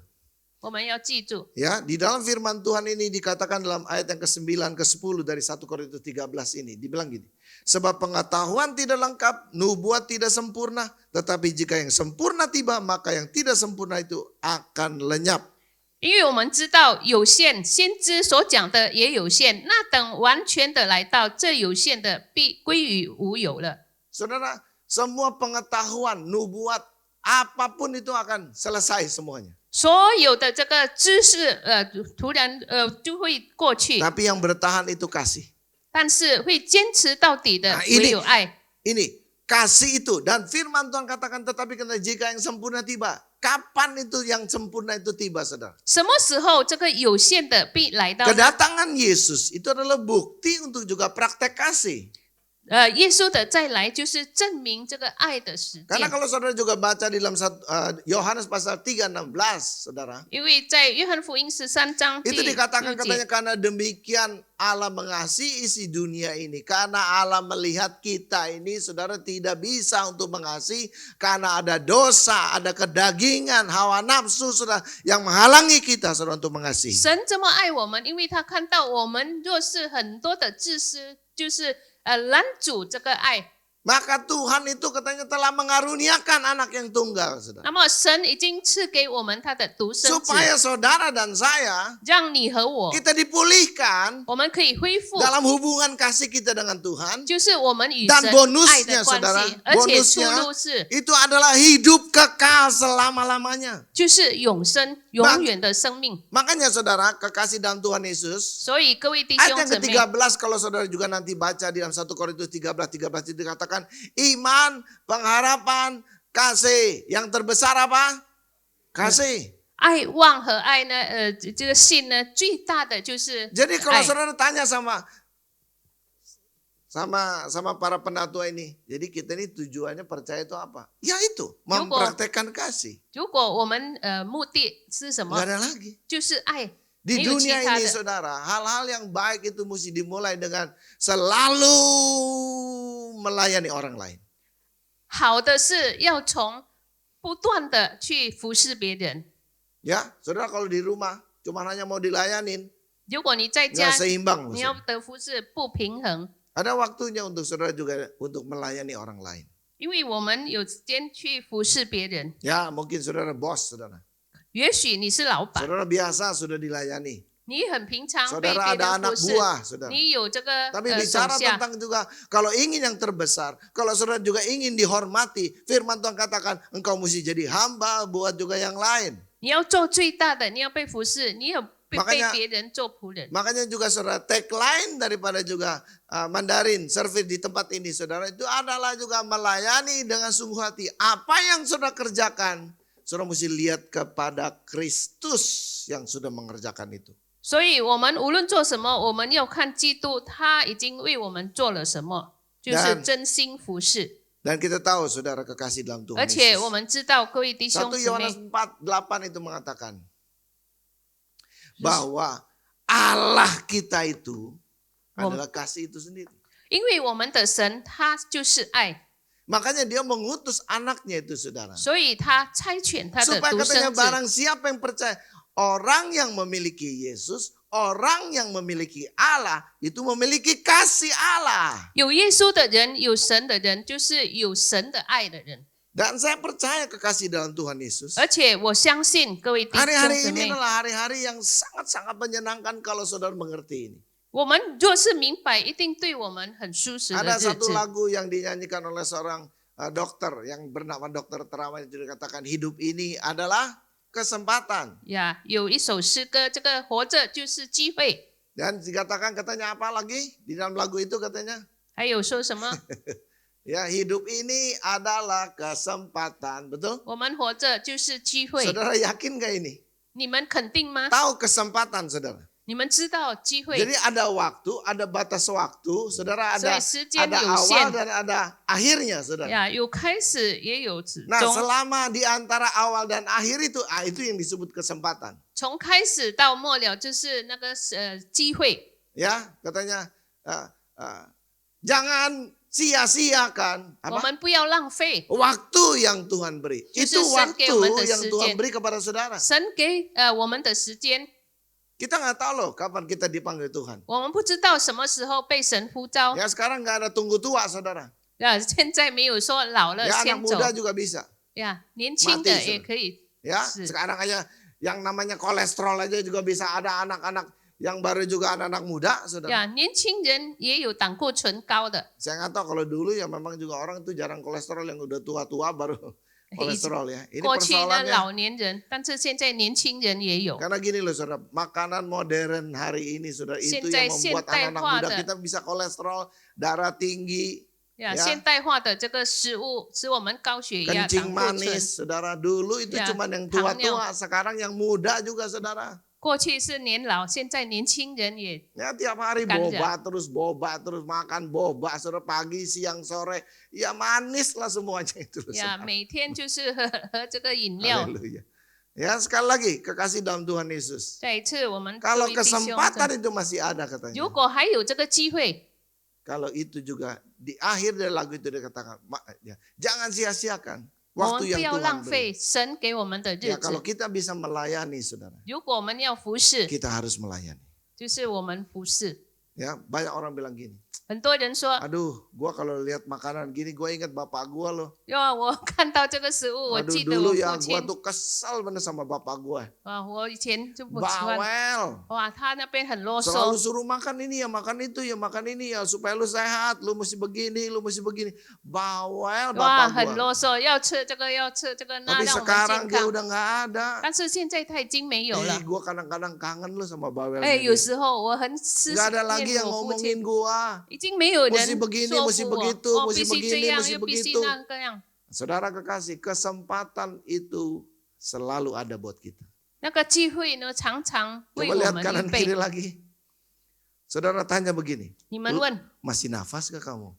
我们要记住， Ya, di dalam firman Tuhan ini dikatakan dalam ayat yang ke-9 ke-10 dari 1 Korintus 13 ini dibilang gini. Sebab pengetahuan tidak lengkap, nubuat tidak sempurna, tetapi jika yang sempurna tiba, maka yang tidak sempurna itu akan lenyap. 因为我们知道有限，先知所讲的也有限。那等完全的来到，这有限的必归于无有了。 Saudara, semua pengetahuan, nubuat, apapun itu akan selesai semuanya. 所有的这个知识，突然就会过去， Tapi yang bertahan itu kasih. 但是会坚持到底的 Nah, ini- 唯有爱。 Ini kasih itu dan firman Tuhan katakan tetapi kata jika yang sempurna tiba, kapan itu yang sempurna itu tiba, saudara? 什么时候这个有限的必来到呢？ Kedatangan Yesus itu adalah bukti untuk juga praktek kasih. 耶稣的再来就是证明这个爱的实 Karena 践。 kalau saudara juga baca di dalam Yohanes pasal 3:16, saudara. 因为在约翰福音13章第 Itu dikatakan 6 katanya 节， karena demikian Allah mengasihi isi dunia ini. Karena Allah melihat kita ini saudara tidak bisa untuk mengasihi. Karena ada dosa, ada kedagingan, hawa nafsu saudara yang menghalangi kita saudara untuk mengasihi. 神这么爱我们，因为他看到我们若是很多的自私，就是拦阻这个爱。 Maka Tuhan itu katanya telah mengaruniakan anak yang tunggal saudara. 那么神已经赐给我们他的独生子， Supaya saudara dan saya 让你和我， kita dipulihkan 我们可以恢复， dalam hubungan kasih kita dengan Tuhan. 就是我们与 Dan 神 bonusnya 爱的关 saudara, 系，而且出 bonusnya 路是 itu adalah hidup kekal selama-lamanya. 就是永生、永远的生命。 Makanya saudara, kekasih dalam Tuhan Yesus, 所以各位弟 ayat 兄 yang 姊妹， ke-13 kalau saudara juga nanti baca di dalam 1 Korintus 13 itu dikatakan iman, pengharapan, kasih. Yang terbesar apa? Kasih. 爱望和爱呢，这个信呢，最大的就是爱。 Jadi kalau saudara tanya sama para penatua ini, jadi kita ini tujuannya percaya itu apa? Ya itu, mempraktekkan kasih. 如果我们目的是什么 Gak？ada lagi. 就是爱。 Di 没有其 dunia 他 ini 的。 saudara, hal-hal yang baik itu mesti dimulai dengan selalu melayani orang lain. 好的是要从不断的去服侍别人。 Ya, saudara kalau di rumah cuma hanya mau dilayanin, 如果你在家 nggak seimbang. 你要 maksudnya. 的服侍不平衡， Ada waktunya untuk saudara juga untuk melayani orang lain. 因为我们有时间去服侍别人。 Ya, mungkin saudara bos, saudara. 也许你是老板， Saudara biasa sudah dilayani. 你很平常被 Saudara 别 ada 人 anak 服侍， buah, saudara. 你有这个 Tapi 手 bicara 下。 tentang juga kalau ingin yang terbesar, kalau saudara juga ingin dihormati, firman Tuhan katakan engkau mesti jadi hamba buat juga yang lain. 你要做最大的，你要被服侍，你有被 Makanya- 别人做仆人。 Makanya juga saudara tagline daripada juga Mandarin service di tempat ini saudara itu adalah juga melayani dengan sungguh hati. Apa yang saudara kerjakan, saudara mesti lihat kepada Kristus yang sudah mengerjakan itu. 所以我们无论做什么，我们要看基督，他已经为我们做了什么，就是真心服侍。 Dan kita tahu saudara kekasih dalam Tuhan 而且 Yesus. 我们知道，各位弟兄 1 姊 Yohanes 妹， 4:8 itu mengatakan bahwa Allah kita itu adalah kasih itu sendiri. 因为我们的神他就是爱， Makanya dia mengutus anaknya itu saudara. 所以他差遣他的 Supaya 独 katanya 生子。 barang siapa yang percaya, orang yang memiliki Yesus, orang yang memiliki Allah, itu memiliki kasih Allah. 有耶稣的人，有神的人，就是有神的爱的人。 Dan saya percaya kekasih dalam Tuhan Yesus. 而且我相信各位弟兄姊 Hari-hari ini 妹， adalah hari-hari yang sangat-sangat menyenangkan kalau saudara mengerti ini. 我们若是明白，一定对我们很舒适的 Ada 日 satu 子。 lagu yang dinyanyikan oleh seorang dokter yang bernama Dokter Terawan itu dikatakan hidup ini adalah kesempatan. 呀，有一首诗歌，这个活着就是机会。 Dan dikatakan katanya apa lagi di dalam lagu itu katanya? 还有说什么？ Ya hidup ini adalah kesempatan, betul? 我们活着就是机会。 Saudara yakin gak ini? 你们肯定吗？ Tahu kesempatan saudara? 你们知道机会， Jadi ada waktu, ada batas waktu, saudara ada 所以时间 ada 有 awal 限 dan ada akhirnya saudara. 呀，有开始也有止 Nah 终。 selama di antara awal dan akhir itu, itu yang disebut kesempatan. 从开始到末了就是那个机会。 Ya katanya jangan sia-siakan 我 apa? 们不要浪费 Waktu yang Tuhan beri. Justru Itu Tuhan waktu给我们的 yang 时间。 Tuhan beri kepada saudara. 神给我们的时间， Kita nggak tahu loh kapan kita dipanggil Tuhan. 我们不知道什么时候被神呼召。 Ya sekarang nggak ada tunggu tua saudara. 现在没有说老了 Ya anak 先走 muda juga bisa. 呀，年轻的 Mati 也可以。 Ya是 sekarang aja yang namanya kolesterol aja juga bisa ada anak-anak yang baru juga anak-anak muda saudara. 呀，年轻人也有胆固醇高的。 Saya nggak tahu kalau dulu ya memang juga orang tuh jarang kolesterol yang udah tua-tua baru kolesterol ya. Ini 过去呢 persoalannya 老年人，但是现在年轻人也有。 karena gini loh saudara, makanan modern hari ini saudara itu现在 yang membuat 现代 anak-anak 化 muda 的 kita bisa kolesterol, darah tinggi, 呀， Ya 现代化的这个食物使我们高血压、 kencing 胆固醇。 manis, saudara. Dulu itu Ya, cuma yang糖尿。 tua-tua, sekarang yang muda juga saudara. 过去是年老，现在年轻人也 Ya tiap hari Ganja. boba terus makan boba, saudara pagi, siang, sore, ya manis lah semuanya itu. 呀， saudara. 每天就是喝这个饮料。 Haleluya. Ya sekali lagi kekasih dalam Tuhan Yesus. 再一次，我们各 Kalau 位弟兄， kesempatan itu masih ada katanya. 如果还有这个机会， Kalau itu juga di akhir dari lagu itu dikatakan, ya, jangan sia-siakan 我 waktu 们 yang 不要 Tuhan 浪 beri. 费神给我们的日 Ya kalau 子。 kita bisa melayani saudara, 如果我们要服侍， kita harus melayani. 就是我们服侍。 Ya banyak orang bilang gini, 很多人说， aduh gua kalau lihat makanan gini gua ingat bapak gua loh. 哟，我看到这个食物，我 Aduh 记得我 dulu ya 父 gua 亲， tuh kesal bener sama bapak gua. 我以前就不喜欢， Bawel. 哇，他那边很啰 Selalu 嗦， suruh makan ini ya, makan itu ya, makan ini ya supaya lu sehat, lu mesti begini, lu mesti begini. Bawel 哇， bapak 很 gua. 啰嗦，要吃这个要吃这个，那 Tapi 让我们 sekarang 健 dia 康。 udah nggak ada. 但是现在他已经没有了 Ih,。gua kadang-kadang kangen lu sama bawel. 哎，有时候我很思 Gak ada lagi 念 yang 我父亲 ngomongin，gua. 已经没有人 Mesti begini, 说 mesti 服我， begitu, 哦， mesti 必须这 begini, 样， mesti 又必须 begitu. 那个样。 Saudara kekasih, kesempatan itu selalu ada buat kita. 那个机会呢，常常为 Coba 我 lihat 们 kanan 预 kiri 备。 lagi. Saudara tanya begini, 你们问， masih nafas ke kamu?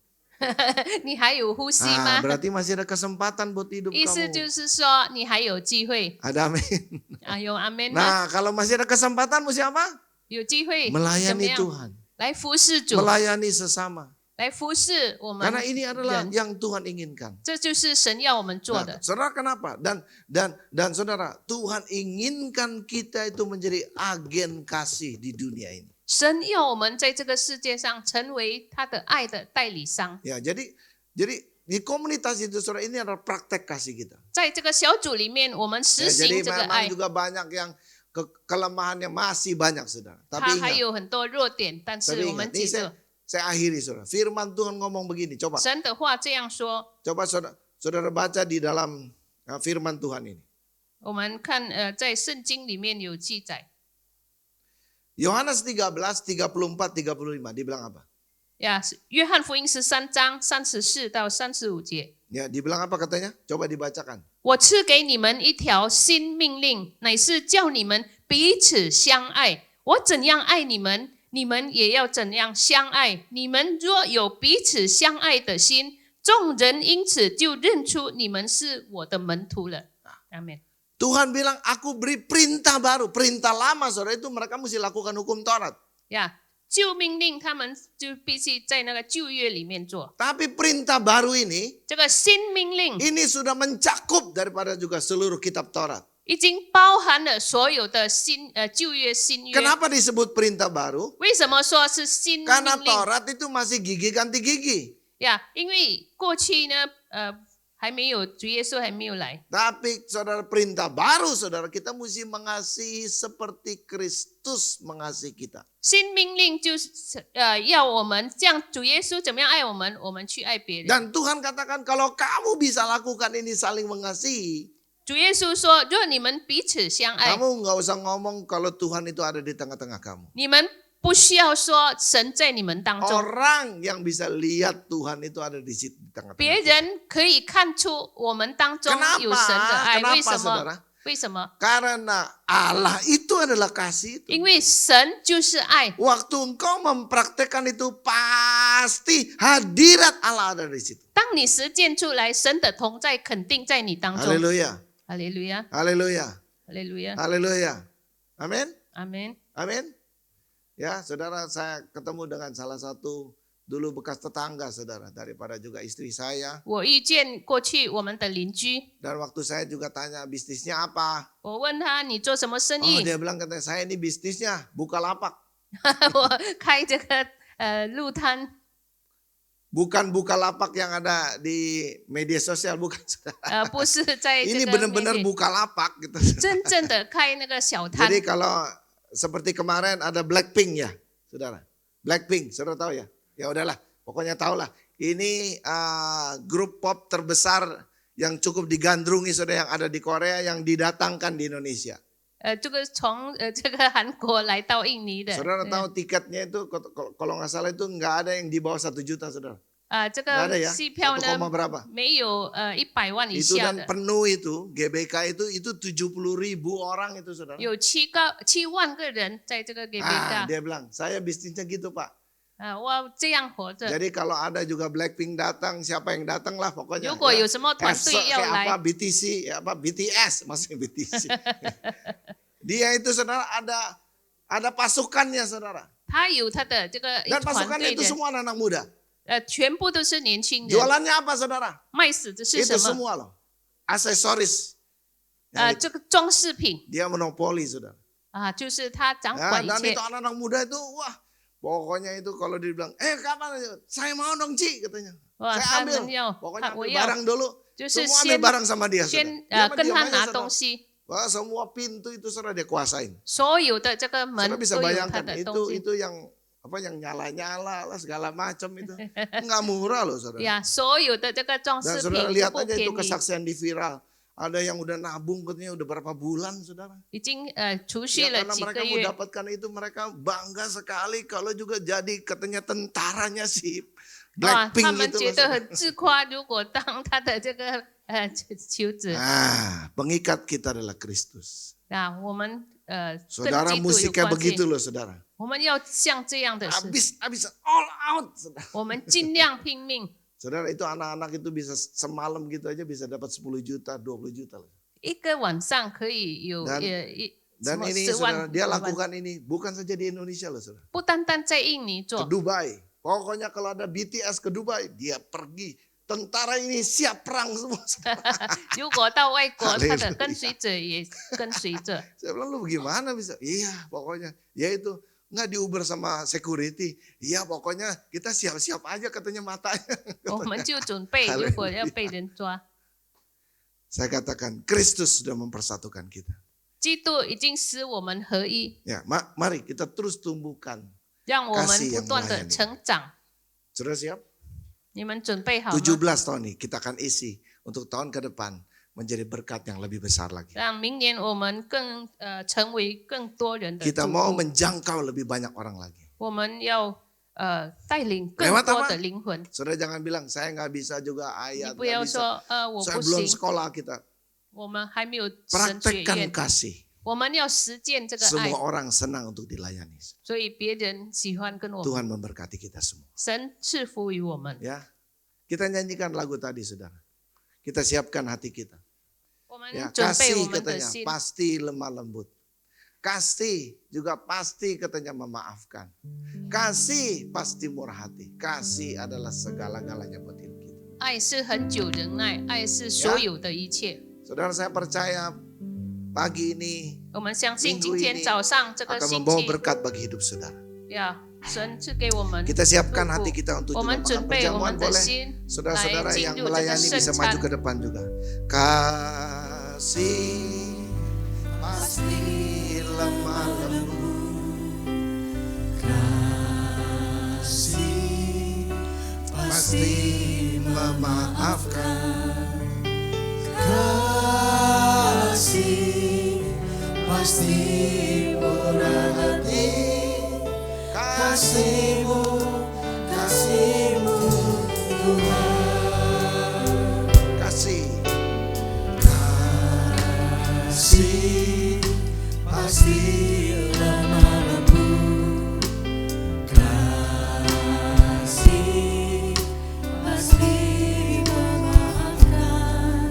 你还有呼吸 Ah, 吗？ berarti masih ada kesempatan buat hidup 意思 kamu. 就是说，你还有机会。 Ada amin. 有阿门吗？ Nah, kalau masih ada kesempatan mesti apa? 有机会怎么 Melayani 样？ Tuhan, 来服侍主， melayani sesama. 来服侍我们 Karena ini adalah 人。 yang Tuhan inginkan. 这就是神要我们做 Nah, 的。 saudara kenapa? Dan saudara, Tuhan inginkan kita itu menjadi agen kasih di dunia ini. 神要我们在这个世界上成为他的爱的代理商。 Ya, jadi di komunitas itu saudara ini adalah praktek kasih kita. 在这个小组里面，我们 Ya, 实 jadi 行这个 memang 爱。 juga banyak yang kelemahannya masih banyak saudara. 他 Tapi 还 ingat, 有很多弱点，但 tapi 是我们 ingat, ini 记得 saya akhiri saudara. Firman Tuhan ngomong begini, coba 神的话这样说。 saudara baca di dalam firman Tuhan ini. 我们看在圣经里面有记载。 Yohanes 13, 34, 35 dibilang apa? 呀，约翰福音13章34到35节。 Ya, dibilang apa katanya? Coba dibacakan. 我赐给你们一条新命令，乃是叫你们彼此相爱。我怎样爱你们，你们也要怎样相爱。你们若有彼此相爱的心，众人因此就认出你们是我的门徒了。阿门。 Tuhan bilang, aku beri perintah baru. Perintah lama, saudara, itu mereka mesti lakukan hukum Taurat. 呀，旧命令他们就必须在那个旧约里面做。 Tapi perintah baru ini, 这个新命令 ini sudah mencakup daripada juga seluruh kitab Taurat. 已经包含了所有的旧约、新约。 Kenapa disebut perintah baru? 为什么说是新命 Karena 令？ Taurat itu masih gigi ganti gigi. 呀，因为过去呢，还没有主耶稣还没有来。 Tapi saudara perintah baru, saudara, kita mesti mengasihi seperti Kristus mengasihi kita. 新命令就是要我们像主耶稣怎么样爱我们，我们去爱别人。 Dan Tuhan katakan kalau kamu bisa lakukan ini saling mengasihi, 主耶稣说，若你们彼此相爱， kamu nggak usah ngomong kalau Tuhan itu ada di tengah-tengah kamu. 你们不需要说神在你们当中， Orang yang bisa lihat Tuhan itu ada di situ di tengah-tengah. 别人可以看出我们当中有神的爱。 Kenapa, 为什 saudara? 么？为什么？ Karena Allah itu adalah kasih itu. 因为神就是爱。 Waktu engkau mempraktekkan itu pasti hadirat Allah ada di situ. 当你实践出来，神的同在肯定在你当中。 Haleluya. 哈利路亚， Haleluya. 哈利路亚， Haleluya. Amin. 阿门。 Amin. Ya, saudara, saya ketemu dengan salah satu dulu bekas tetangga, saudara, daripada juga istri saya. 我遇见过去我们的邻居， Dan waktu saya juga tanya bisnisnya apa. 我问他你做什么生 Oh, 意？ dia bilang katanya saya ini bisnisnya Bukalapak. 我开这个路摊， Bukan Bukalapak yang ada di media sosial, bukan. Saudara. 不是在这 Ini 个 benar-benar 面前 Bukalapak gitu. 真正的开那个小摊。 Jadi kalau seperti kemarin ada Blackpink ya, saudara. Blackpink, saudara tahu ya? Ya udahlah, pokoknya tahu lah. Ini grup pop terbesar yang cukup digandrungi saudara yang ada di Korea yang didatangkan di Indonesia. 这个从这个韩国来到印尼的。 Saudara tahu tiketnya itu kalau nggak salah itu nggak ada yang di bawah 1 juta saudara. 这 Nggak ada 个 ya? 戏票 1, 呢 berapa? 没有100万以 Itu 下 dan 的， penuh itu GBK itu 70.000 orang itu saudara. 有7万个人在这个 GBK。 Dia bilang saya bisnisnya gitu Pak. 我这样活着。 Jadi kalau ada juga Blackpink datang, siapa yang datang lah pokoknya. 如果有什么团队 Kayak 要 apa 来， BTC, apa BTS, maksudnya BTC. Dia itu saudara ada pasukannya saudara. 他有他的这个 Dan 团 pasukannya 队 itu 的， semua anak muda. 全部都是年轻人。 Jualannya apa saudara? 卖死的是 Itu 什么？ semua loh. Aksesoris. Yang itu. 这个装饰品 Dia monopoli saudara. 就是他掌 Ya, 管一 dan 切 itu。anak-anak muda itu wah. Pokoknya itu kalau dibilang, kapan? Saya mau dong Ci katanya. 哇， Saya 他 ambil. 们要 Pokoknya 我 ambil 要 barang dulu. 就是 Semua 先 ambil barang sama dia. 先 Dia mah 跟 diam 他 aja, 拿 saudara. 东西， Wah, semua pintu itu saudara dia kuasain. 所有的这个门 Saudara bisa 都有他 bayangkan 的东西。 itu yang apa yang nyala-nyala lah segala macam itu. Enggak murah loh saudara. 呀，所有的这个装 Dan 饰 saudara 品 lihat 不 aja 便 itu 宜， kesaksian di viral. Ada yang udah nabung katanya udah berapa bulan saudara. 已经储蓄 Ya, 了 karena 几 mereka 个 mau 月。 dapatkan itu mereka bangga sekali kalau juga jadi katanya tentaranya si 哇，他 Blackpink 们 itu 觉 loh, 得 saudara. 很自夸，如果当他的这个球子， Pengikat kita adalah Kristus. 呀，我们跟 Saudara 基督有 musiknya 关 begitu 系， loh saudara. 我们要像这样的事， Habis-habisan all out. Saudara. 我们尽量拼命。 Saudara itu anak-anak itu bisa semalam gitu aja bisa dapat 10 juta, 20 juta loh. 一个晚上可以有 Dan- 什 Dan 么 ini 10 万 saudara, dia 20万 lakukan ini bukan saja di Indonesia loh saudara. 不单单在印尼 Ke 做， Dubai. Pokoknya kalau ada BTS ke Dubai, dia pergi. Tentara ini siap perang semua. 如果到外国，他的 Haleluya. 跟随者也跟随着。 Saya bilang lu gimana bisa? Iya pokoknya. Ya itu nggak diuber sama security. Iya pokoknya kita siap-siap aja katanya matanya. 我们就准备， Haleluya. 如果要被人抓， Saya katakan Kristus sudah mempersatukan kita. 基督已经使我们合一， Ya, mari kita terus tumbuhkan. 让我们 Kasih 不 yang 断的 melayani. 成长。 Sudah siap? 你们准备好吗？ 17 tahun nih kita akan isi untuk tahun ke depan menjadi berkat yang lebih besar lagi. 让明年我们更成为更多人的 Kita 祝 mau 福。 menjangkau lebih banyak orang lagi. 我们要带领更 Lewat 多 apa? 的灵魂。 Saudara jangan bilang saya nggak bisa juga 你 ayat 不要 nggak bisa. 说我 Saya 不 belum 行， sekolah kita. 我们还没有神学 Praktekkan 院， kasih. 我们要实践这个爱 Semua，orang senang untuk dilayani. 所以别人喜欢跟我们。 Tuhan memberkati kita semua. 神赐福于我们。 Ya, kita nyanyikan lagu tadi saudara. Kita siapkan hati kita. 我们 Ya, 准备我 kasih 们的 katanya 心， pasti lemah lembut. Kasih juga pasti katanya memaafkan. Kasih pasti murah hati. Kasih adalah segala-galanya buat hidup kita. 爱是很久忍耐，爱是所有的一切。 Saudara saya percaya pagi ini 我们相信 Minggu 今天 ini 早上这个 akan 星 membawa 期， berkat bagi hidup saudara. 呀，神赐给我们 Kita siapkan 祝福 hati kita untuk 我 juga 们 makan 准备我 perjamuan 们的 boleh. 心 Saudara-saudara 来进 yang 入这个 melayani 圣 bisa maju 餐 ke。depan juga. Kasih pasti lemah lembut. Kasih pasti memaafkan. Kasih pasti murah hati. Kasih-Mu, kasih-Mu Tuhan. Kasih. Kasih pasti lemah lembut. Kasih pasti memaafkan.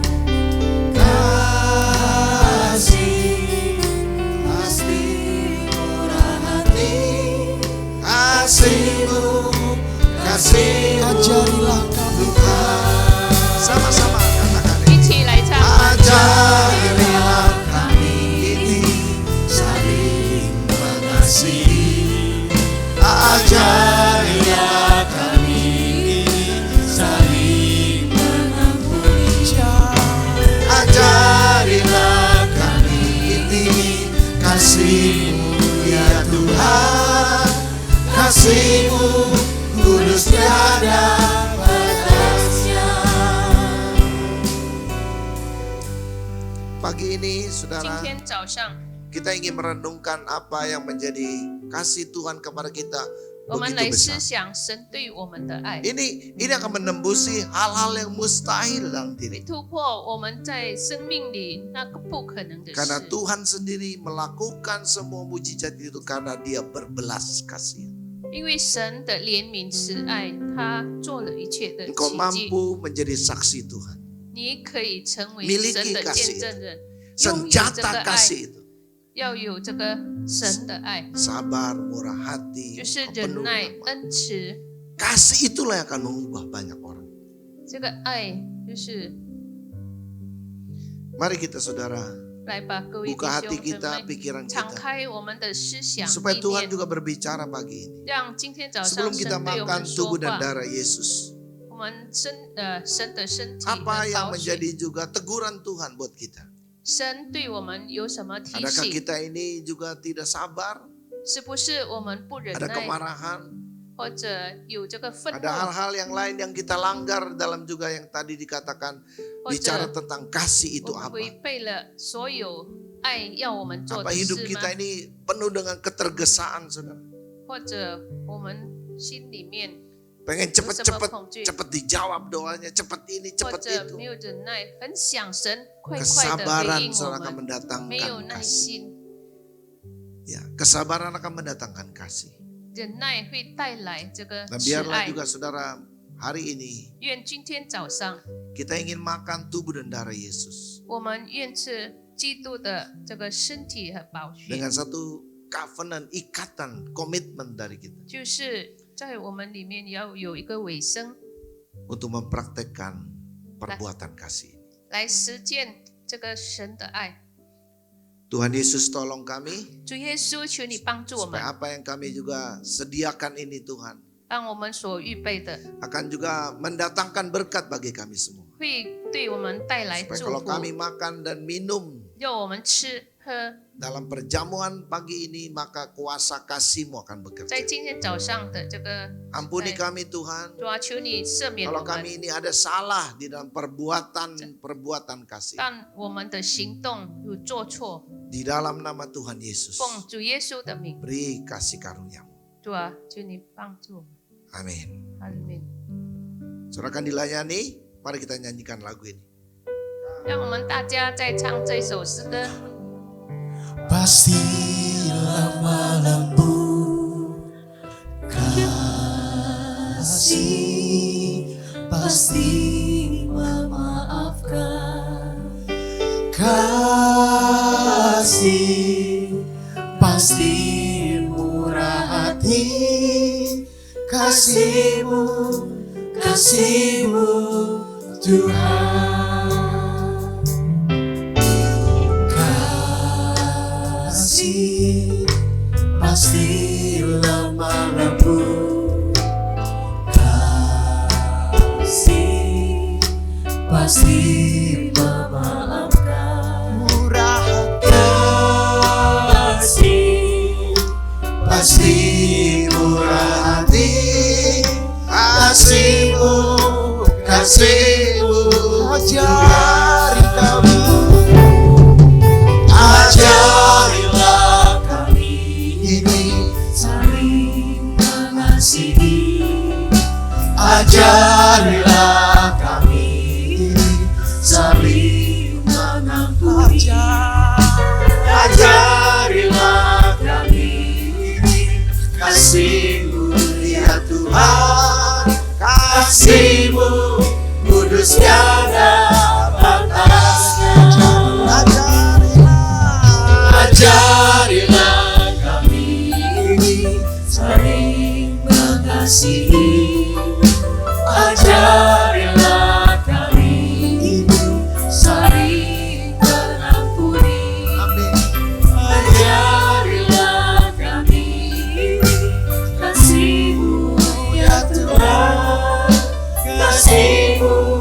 Kasih pasti murah hati. Kasih-Mu, kasih-Mu ajarilah kami Tuhan. Sama-sama katakan 一起来唱。 ajarilah kami ini saling mengasihi. Ajarilah kami ini saling mengampuni. Ajarilah kami ini kasih-Mu ya Tuhan. Kasih-Mu kudus tiada batasnya. Pagi ini 今 saudara 天早上， kita ingin merenungkan apa yang menjadi kasih Tuhan kepada kita 我们来 begitu 思 besar. 想神对我们的爱， Ini akan menembusi hal-hal yang mustahil dalam diri. 突破我们在生命里那个不可能的 Karena 事。 Tuhan sendiri melakukan semua mujizat itu karena dia berbelas kasihan. 因为神的怜悯慈爱，他做了一切的 Engkau 奇迹， mampu menjadi saksi Tuhan. 你可以成为 Miliki 神的 kasih 见证人，拥有这个 Senjata 爱， kasih itu. 要有这个神的爱， Sabar, murah hati, 就是忍 penuh 耐、 rahmat. 恩慈。 Kasih itulah yang akan mengubah banyak orang. 这个爱就是， Mari kita saudara 来吧，各位弟 buka hati 兄姊 kita, 妹， pikiran 敞 kita. 开我们的思想 Supaya 意 Tuhan 念， juga berbicara pagi ini. 让今天早上 Sebelum 神 kita 对我 makan 们说 tubuh dan 话。 darah Yesus. 我们神的身体 Apa 和 yang 宝血， menjadi juga teguran Tuhan buat kita? 神对我们有什么提 Adakah 醒？ kita ini juga tidak sabar? 是不是我们不忍 Ada 耐， kemarahan? 或者有这个愤 Ada 怒， hal-hal yang lain yang kita langgar dalam juga yang tadi dikatakan 或 bicara 者 tentang kasih itu 我们 apa? 违背了所有爱要我们做 Apa 的 hidup 事吗 kita？ini penuh dengan ketergesaan, saudara? 或者我们心里面 pengen 有什么 cepet-cepet 恐惧， cepet dijawab doanya, cepet ini, 或 cepet 者 itu. 没有忍耐，很想神快快的 Kesabaran 回应我 saudara akan 们，没有 mendatangkan 耐 kasih. 心， Ya, kesabaran akan mendatangkan kasih. 忍耐会带来这个 Dan 慈 biarlah 爱。 juga saudara hari ini 愿今天早上， kita ingin makan tubuh dan darah Yesus 我们愿吃基督的这个身体和宝血， dengan satu covenant, ikatan, komitmen dari kita 就是在我们里面要有一个尾声， untuk mempraktekkan perbuatan kasih ini. 来实践这个神的爱。 Tuhan Yesus tolong kami 主耶稣，求你帮助我们， supaya apa yang kami juga sediakan ini Tuhan 让我们所预备的 akan juga mendatangkan berkat bagi kami semua. 会对我们带来 Supaya 祝 kalau 福， kami makan dan minum 要我们吃喝。 dalam perjamuan pagi ini, maka kuasa kasih-Mu akan 在 bekerja. 今天早上的这个， Ampuni kami Tuhan, 主啊，求你赦免 kalau 我们， kami ini ada salah di dalam perbuatan kasih. 但我们的行动有做错， Di dalam nama Tuhan Yesus, 奉主耶稣的名， beri kasih karunia-Mu. 主啊，求你帮助我们， Amin. 阿门。 Saudara akan dilayani, mari kita nyanyikan lagu ini. 让我们大家在唱这首诗歌。 Pastilah mampu kasih, pasti memaafkan. Kasih pasti murah hati, kasih-Mu, kasih-Mu Tuhan. Kasih pasti lama lembu, kasih pasti memaafkan. Murah kasih pasti murah hati, kasih-Mu, kasih-Mu ajari kami. Ajarilah kami ini saling mengasihi. Ajarilah kami ini saling mengampuni. Ajarilah kami ini kasih-Mu ya Tuhan. Kasih-Mu kudus tiada batasnya. Ajarilah kami ini saling mengasihi. Ajarilah kami ini saling mengampuni. Ajarilah kami ini kasih-Mu ya Tuhan. Kasih-Mu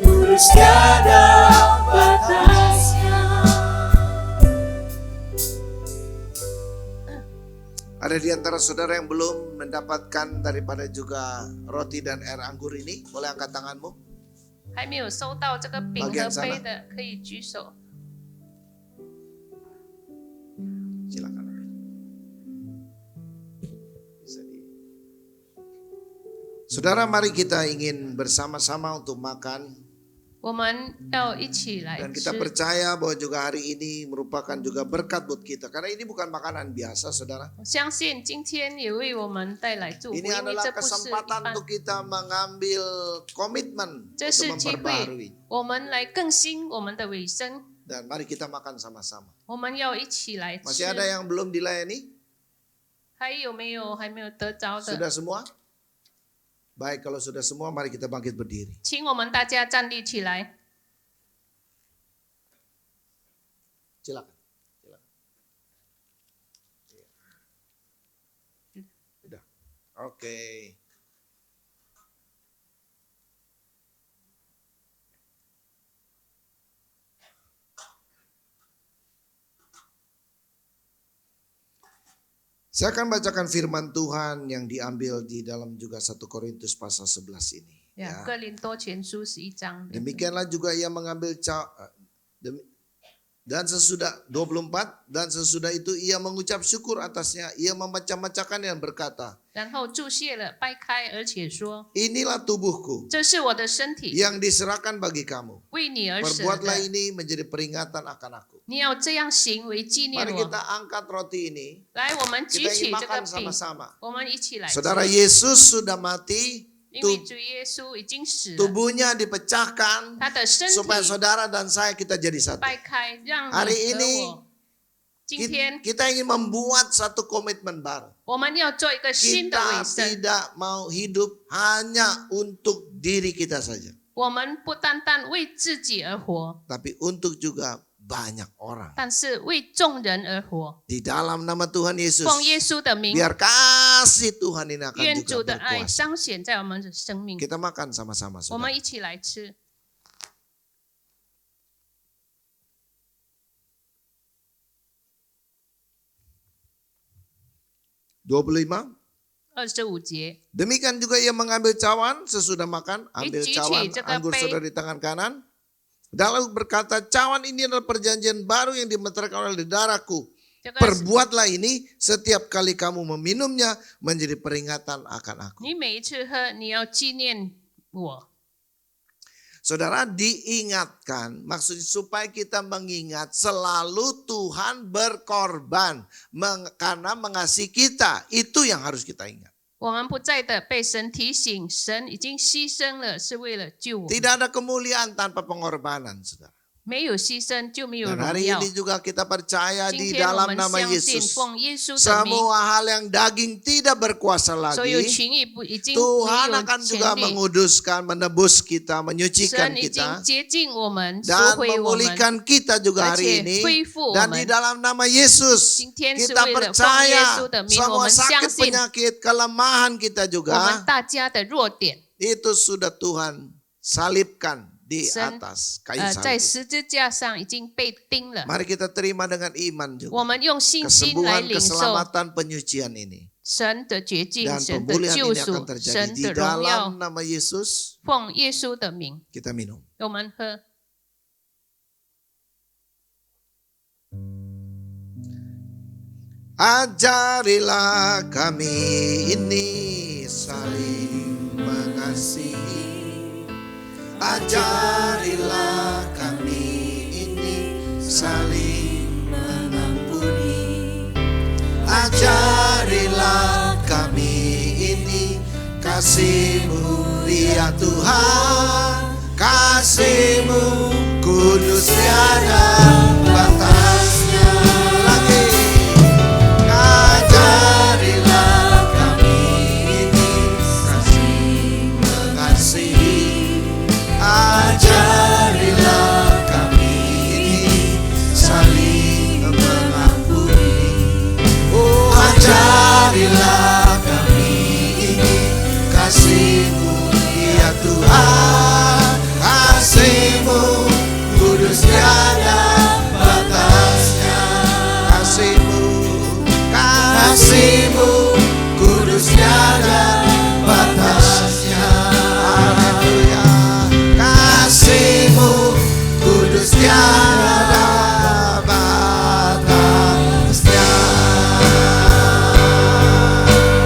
kudus tiada batasnya. Ada di antara saudara yang belum mendapatkan daripada juga roti dan air anggur ini, boleh angkat tanganmu. 还没有收到这个饼和 Bagian sana 杯的，可以举手。 Silakan. Saudara, mari kita ingin bersama-sama untuk makan. 我们要一起来 Dan 吃 kita，percaya bahwa juga hari ini merupakan juga berkat buat kita. Karena ini bukan makanan biasa, saudara. 我相信今天也为我们带来祝福， Ini 因为 adalah 这不是一 kesempatan 般， untuk kita mengambil komitmen 这 untuk 是机 memperbarui. 会，我们来更新我们的尾声， Dan mari kita makan sama-sama. 我们要一起来吃 Masih。ada yang belum dilayani? 还有没有还没有得着的？ Sudah semua? Baik, kalau sudah semua mari kita bangkit berdiri. 请我们大家站立起来。 Silakan. Sudah. Oke. Saya akan bacakan firman Tuhan yang diambil di dalam juga 1 Korintus pasal 11 ini. 呀，哥林多前书11章。 Demikianlah juga ia mengambil Dan sesudah 24 dan sesudah itu ia mengucap syukur atasnya, ia memecah-mecahkan dan berkata, 然后注谢了，掰开，而且说 inilah tubuhku 这是我的身体， yang diserahkan bagi kamu. 为你而舍 Perbuatlah 的， ini menjadi peringatan akan aku. 你要这样行为纪念 Mari 我。 kita angkat roti ini, 来，我们举 kita 起 ingin 这个 makan 饼， sama-sama. 我们一起来吃。 Saudara Yesus sudah mati, 因为主耶稣已经死了， tubuhnya dipecahkan 他的身 supaya 体 saudara dan saya kita jadi satu. 掰开，让 Hari 你 ini 和我。今天 Kita ingin membuat satu komitmen baru. 我们要做一个新的 Kita 尾声， tidak mau hidup hanya untuk diri kita saja, 我们不单单为自己而活， tapi untuk juga banyak orang. 但是为众人而活。 Di dalam nama Tuhan Yesus, 奉耶稣的名， biar kasih Tuhan ini akan 愿主 juga 的爱 berkuasa. 彰显在我们的生命。 Kita makan sama-sama, 我们 saudara. 一起来吃。 25. 25节， Demikian juga ia mengambil cawan sesudah makan, ambil Dicuci cawan juga anggur pe- soda di tangan kanan. Lalu berkata, cawan ini adalah perjanjian baru yang dimeteraikan oleh darahku. 这个是 Perbuatlah ini setiap kali kamu meminumnya menjadi peringatan akan aku. 你每一次喝，你要纪念我。 Saudara, diingatkan, maksudnya supaya kita mengingat selalu Tuhan berkorban karena mengasihi kita. Itu yang harus kita ingat. 我们不再的被神提醒，神已经牺牲了，是为了救我们。 Tidak ada kemuliaan tanpa pengorbanan, saudara. 没有牺牲就没有 Dan 荣 hari 耀 ini。juga kita percaya 今 di 天我 dalam 们 nama 相信， Yesus. 奉耶稣的名， Semua hal yang daging tidak berkuasa 所有 lagi. 情欲不已经没 Tuhan 有 akan 权 juga 利。 menguduskan, menebus kita, menyucikan 神已经 kita. 洁净我们，赎 Dan 回我们。 memulihkan kita juga 而 hari 且 ini. 恢复我 Dan 们。 di dalam nama Yesus 今天是 kita 为了奉耶 percaya 稣的名，我 semua 们相 sakit 信 penyakit kelemahan kita 我们 juga 大家的弱点， itu sudah Tuhan salibkan di 神 atas kayu 在 salib. 十字架上已经被钉了。 Mari kita terima dengan iman 我 juga 们用信心来 kesembuhan, 领受 keselamatan, penyucian ini. 神的洁净、 Dan 神的 pemulihan 救 ini akan 赎、 terjadi 神 di 的荣耀 dalam。nama Yesus. 奉耶稣的名， Kita minum. 我们喝。 Ajarilah kami ini saling mengasihi. Ajarilah kami ini saling mengampuni. Ajarilah kami ini kasih-Mu ya Tuhan. Kasih-Mu kudus tiada batasnya. Lagi. Ajarilah kami ini saling mengasihi. Ajarilah kami ini saling mengampuni. Oh, ajarilah kami ini kasih-Mu ya Tuhan. Kasih-Mu kudus tiada batasnya. Kasih-Mu, kasih-Mu kudus tiada batasnya. Haleluya. Kasih-Mu kudus tiada batasnya.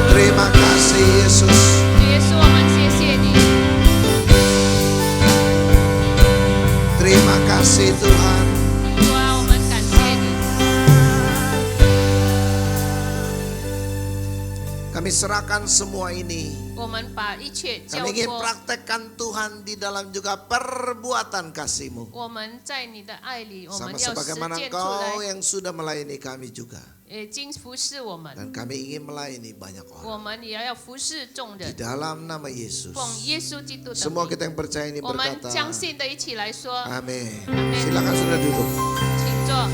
Terima kasih Yesus. 耶稣，我们谢谢你， Terima kasih Tuhan. 主啊，我们感谢你。 Kami serahkan semua ini. 我们把一切交 Kami ingin 托， praktekkan Tuhan di dalam juga perbuatan kasih-Mu. 我们在你的爱里，我 Sama 们要实 sebagaimana 践出 Engkau 来， yang sudah melayani kami juga. 已经服侍我们， Dan kami ingin melayani banyak 我 orang. 们也要服侍众 Di 人。 dalam nama Yesus. 奉耶稣基督的 Semua 名， kita yang percaya ini 我们 berkata, 相信的一起来说， Amin. Amin. Silakan sudah duduk. 请坐。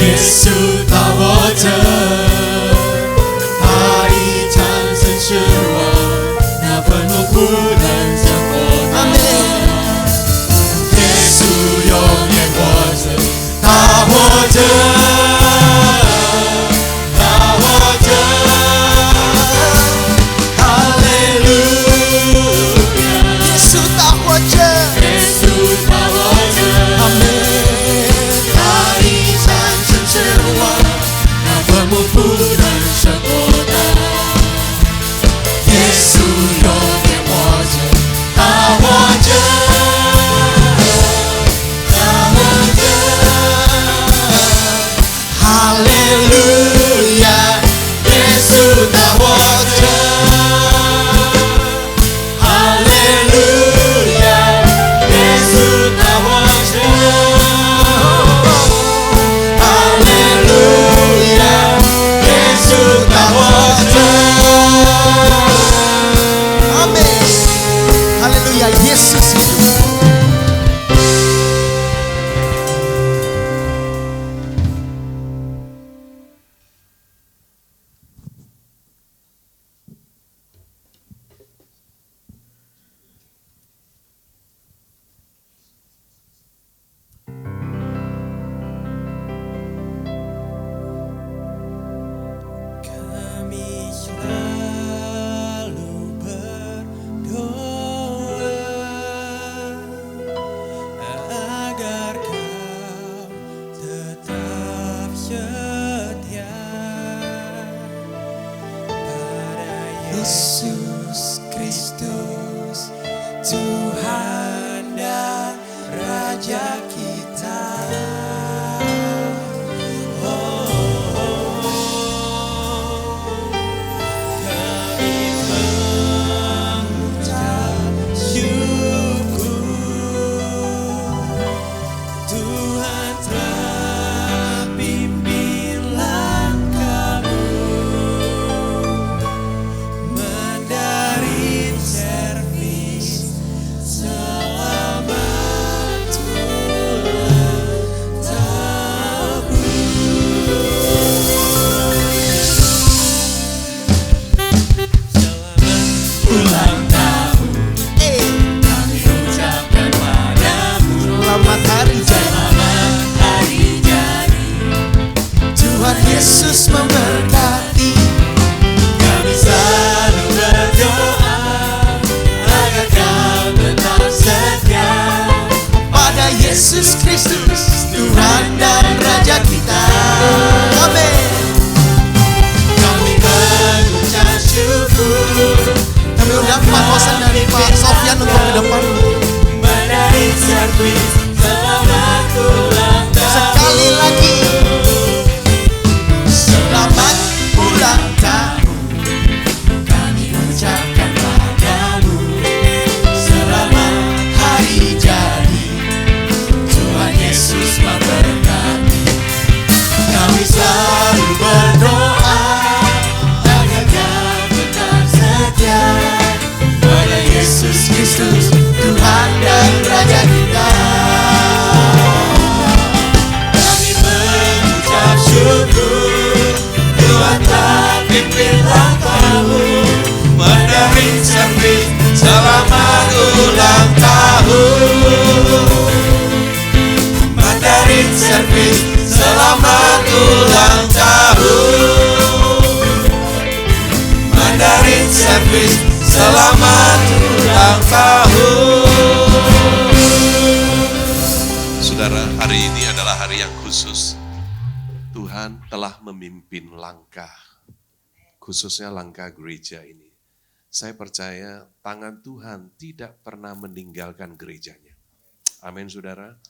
耶稣到我这，他已战胜死亡，那愤怒不能胜过他。耶稣永远活着，他活着，他活着，哈利路 Raja kita. Yesus memberkati. Kami selalu berdoa agar Kau tetap setia pada Yesus Kristus, Tuhan dan Raja kita. Amin. Kami mengucap syukur. Kami undang Pak Kosan dan Pak Sofyan untuk ke depan. Menari servis selamat ulang tahun. Sekali lagi. Selamat ulang tahun. Kami ucapkan padamu. Selamat hari jadi. Tuhan Yesus memberkati. Kami selalu berdoa agar Kau tetap setia pada Yesus Kristus, Tuhan dan Raja kita. Kami mengucap syukur, Tuhan telah pimpin langkahmu. Menari servis selamat ulang tahun. Menari servis selamat ulang tahun. Menari servis selamat ulang tahun. Saudara, hari ini adalah hari yang khusus. Tuhan telah memimpin langkah, khususnya langkah gereja ini. Saya percaya tangan Tuhan tidak pernah meninggalkan gerejanya. Amin, saudara.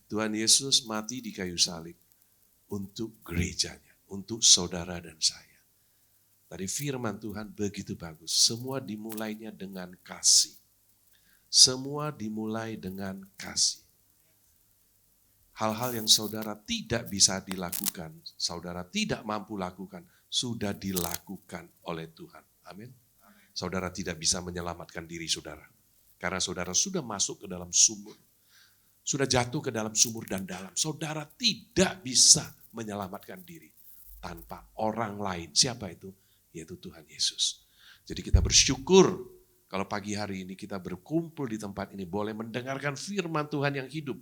Tuhan Yesus mati di kayu salib untuk gerejanya, untuk saudara dan saya. Tadi firman Tuhan begitu bagus. Semua dimulainya dengan kasih. Semua dimulai dengan kasih. Hal-hal yang saudara tidak bisa dilakukan, saudara tidak mampu lakukan, sudah dilakukan oleh Tuhan. Amin. Saudara tidak bisa menyelamatkan diri saudara. Karena saudara sudah masuk ke dalam sumur. Sudah jatuh ke dalam sumur dan dalam. Saudara tidak bisa menyelamatkan diri tanpa orang lain. Siapa itu? Yaitu Tuhan Yesus. Jadi kita bersyukur kalau pagi hari ini kita berkumpul di tempat ini boleh mendengarkan firman Tuhan yang hidup.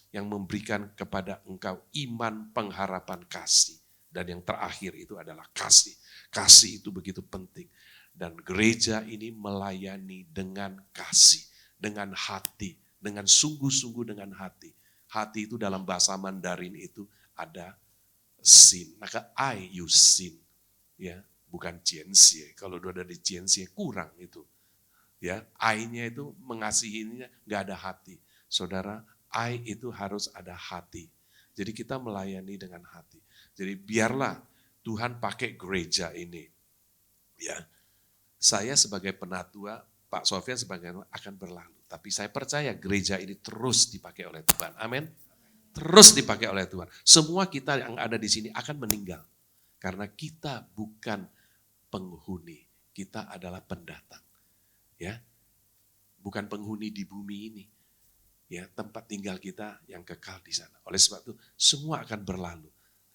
Yang memberikan kepada engkau iman, pengharapan, kasih. Dan yang terakhir itu adalah kasih. Kasih itu begitu penting. Dan gereja ini melayani dengan kasih, dengan hati, dengan sungguh-sungguh dengan hati. Hati itu dalam bahasa Mandarin itu ada sin. Maka I use sin. Ya, bukan jianxie. Kalau udah ada jianxie kurang itu. Ya, I-nya itu mengasihinya nggak ada hati. Saudara, I itu harus ada hati. Jadi kita melayani dengan hati. Jadi biarlah Tuhan pakai gereja ini. Ya, saya sebagai penatua, Pak Sofyan sebagai akan berlalu. Tapi saya percaya gereja ini terus dipakai oleh Tuhan. Amin. Terus dipakai oleh Tuhan. Semua kita yang ada di sini akan meninggal. Karena kita bukan penghuni. Kita adalah pendatang. Ya, bukan penghuni di bumi ini. Ya, tempat tinggal kita yang kekal di sana. Oleh sebab itu semua akan berlalu.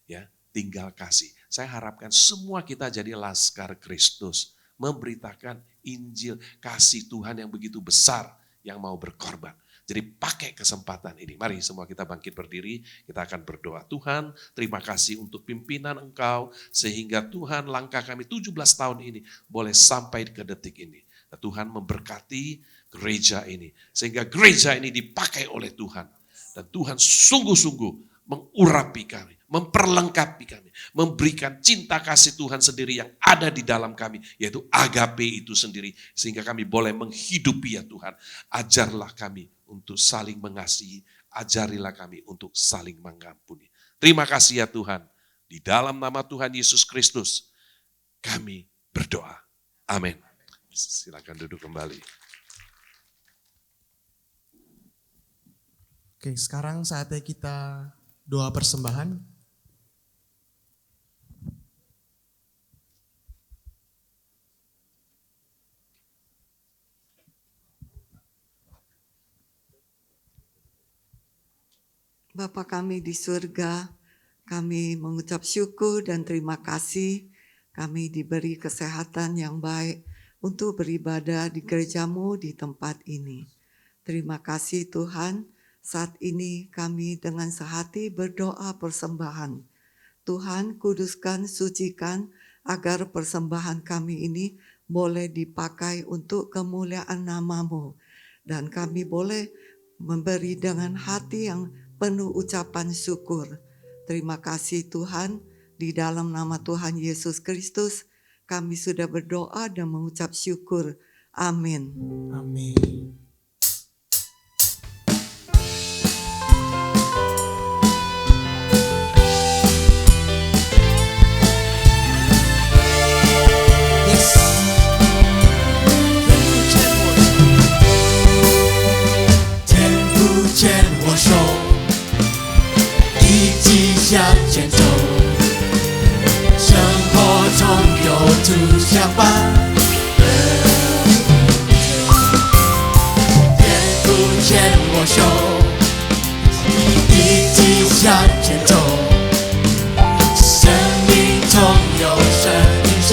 Ya, tinggal kasih. Saya harapkan semua kita jadi laskar Kristus, memberitakan Injil kasih Tuhan yang begitu besar yang mau berkorban. Jadi pakai kesempatan ini. Mari semua kita bangkit berdiri, kita akan berdoa. Tuhan, terima kasih untuk pimpinan Engkau sehingga Tuhan langkah kami 17 tahun ini boleh sampai ke detik ini. Tuhan memberkati gereja ini. Sehingga gereja ini dipakai oleh Tuhan. Dan Tuhan sungguh-sungguh mengurapi kami, memperlengkapi kami, memberikan cinta kasih Tuhan sendiri yang ada di dalam kami, yaitu agape itu sendiri. Sehingga kami boleh menghidupi ya Tuhan. Ajarlah kami untuk saling mengasihi. Ajarilah kami untuk saling mengampuni. Terima kasih ya Tuhan. Di dalam nama Tuhan Yesus Kristus, kami berdoa. Amin. Silakan duduk kembali. Oke, sekarang saatnya kita doa persembahan. Bapa kami di surga, kami mengucap syukur dan terima kasih kami diberi kesehatan yang baik untuk beribadah di gereja-Mu di tempat ini. Terima kasih Tuhan, saat ini kami dengan sehati berdoa persembahan. Tuhan kuduskan, sucikan agar persembahan kami ini boleh dipakai untuk kemuliaan nama-Mu. Dan kami boleh memberi dengan hati yang penuh ucapan syukur. Terima kasih Tuhan, di dalam nama Tuhan Yesus Kristus kami sudah berdoa dan mengucap syukur. Amin. Amin. Yes. 天父牵我手，一起向前走，生活中有主相伴。天父牵我手，一起向前走，生命中有神灵气。